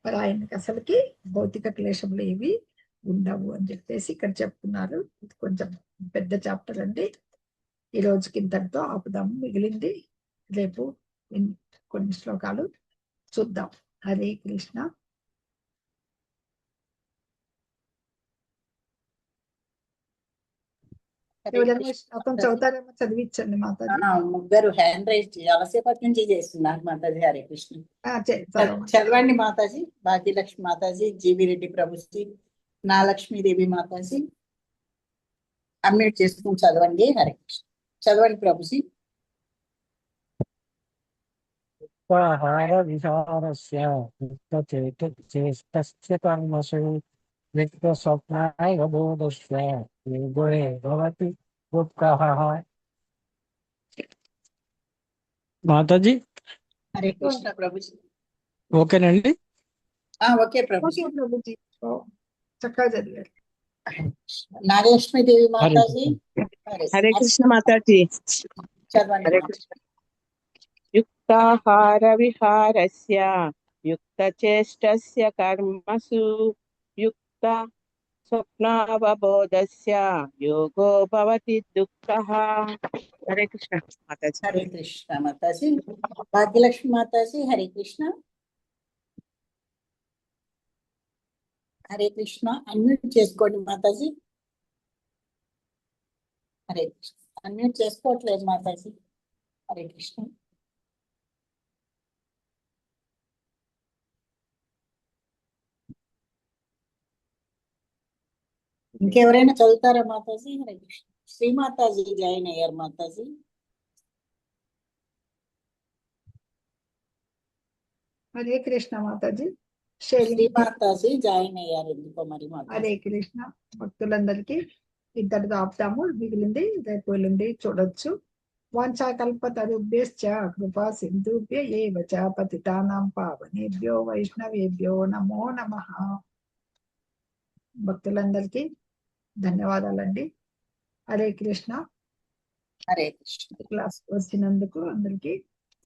పరాయణకి అసలుకి భౌతిక క్లేశములు ఏవి ఉండవు అని చెప్పేసి ఇక్కడ చెప్తున్నారు. ఇది కొంచెం పెద్ద చాప్టర్ అండి. ఈ రోజుకి ఇంతటితో ఆపుదాము. మిగిలింది రేపు కొన్ని శ్లోకాలు చూద్దాం. హరే కృష్ణ. ఎవరైనా శ్లోకం చదువుతారేమో చదివించండి మాతాజీ. ముగ్గురు హ్యాండ్ రైజ్ చాలాసేపటి నుంచి చేస్తున్నారు మాతాజీ. హరే కృష్ణ. చదవండి మాతాజీ. భాగ్యలక్ష్మి మాతాజీ, జీవి రెడ్డి ప్రభుజీ, నాలక్ష్మీదేవి మాతాజీ అన్మ్యూట్ చేసుకుని చదవండి. హరే కృష్ణ. చదవండి ప్రభుజీ. ఉపాహార విహారస్య చేష్టస్య కర్మసు విక్త స్వప్నాయ బోధస్య యోగే భవతి దుఃఖః. మాతాజీ హరే కృష్ణ ప్రభుజీ. ఓకేనండి. ఓకే ప్రభుజీ. చక్కగా చదివారు. నాగలక్ష్మీదేవి మాతాజీ. హరే కృష్ణ మాతాజీ. చదవండి. యుక్తాహార విహారస్య యుక్త చేష్టస్య కర్మసు యుక్త స్వప్నావబోధస్య యోగో భవతి దుఃఖః. హరే కృష్ణ మాతాజీ. హరే కృష్ణ మాతాజీ. భాగ్యలక్ష్మి మాతాజీ. హరే కృష్ణ. హరే కృష్ణ. అన్మ్యూట్ చేసుకోండి మాతాజీ. హరే కృష్ణ. అన్మ్యూట్ చేసుకోవట్లేదు మాతాజీ. హరే కృష్ణ. ఇంకెవరైనా చదువుతారా మాతాజీ? హరే కృష్ణ. శ్రీమాతాజీ జాయిన్ అయ్యారు మాతాజీ. హరే కృష్ణ మాతాజీ. శ్రీమాతాజీ జాయిన్ అయ్యారు ఎందుకో మరి మాతాజీ. హరే కృష్ణ. భక్తులందరికీ ఇంతటితో ఆపుతాము. మిగిలింది రేపు ఎల్లుండి చూడొచ్చు. వాంఛాకల్పతరుభ్యశ్చ కృపా సింధుభ్య ఏవ చ పతితానాం పావనేభ్యో వైష్ణవేభ్యో నమో నమః. భక్తులందరికీ ధన్యవాదాలండి. హరే కృష్ణ. హరే కృష్ణ. క్లాస్ వచ్చినందుకు అందరికీ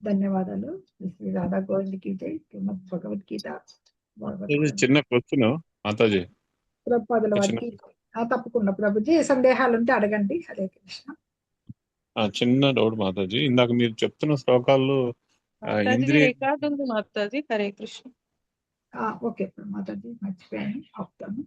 ధన్యవాదాలు. శ్రీ రాధా గోవింద కీ జై. శ్రీమద్ భగవద్గీత. చిన్న క్వశ్చన్ మాతాజీ. ప్రభుపాదుల వారికి తప్పకుండా ప్రభుజీ సందేహాలు ఉంటే అడగండి. హరే కృష్ణ. చిన్న డౌట్ మాతాజీ. ఇందాక మీరు చెప్తున్న శ్లోకాల్లో ఇంద్రియ రికార్డు ఉంది మాతాజీ. హరే కృష్ణ. ఓకే మాతాజీ, మర్చిపోయాను, ఆపుతాను.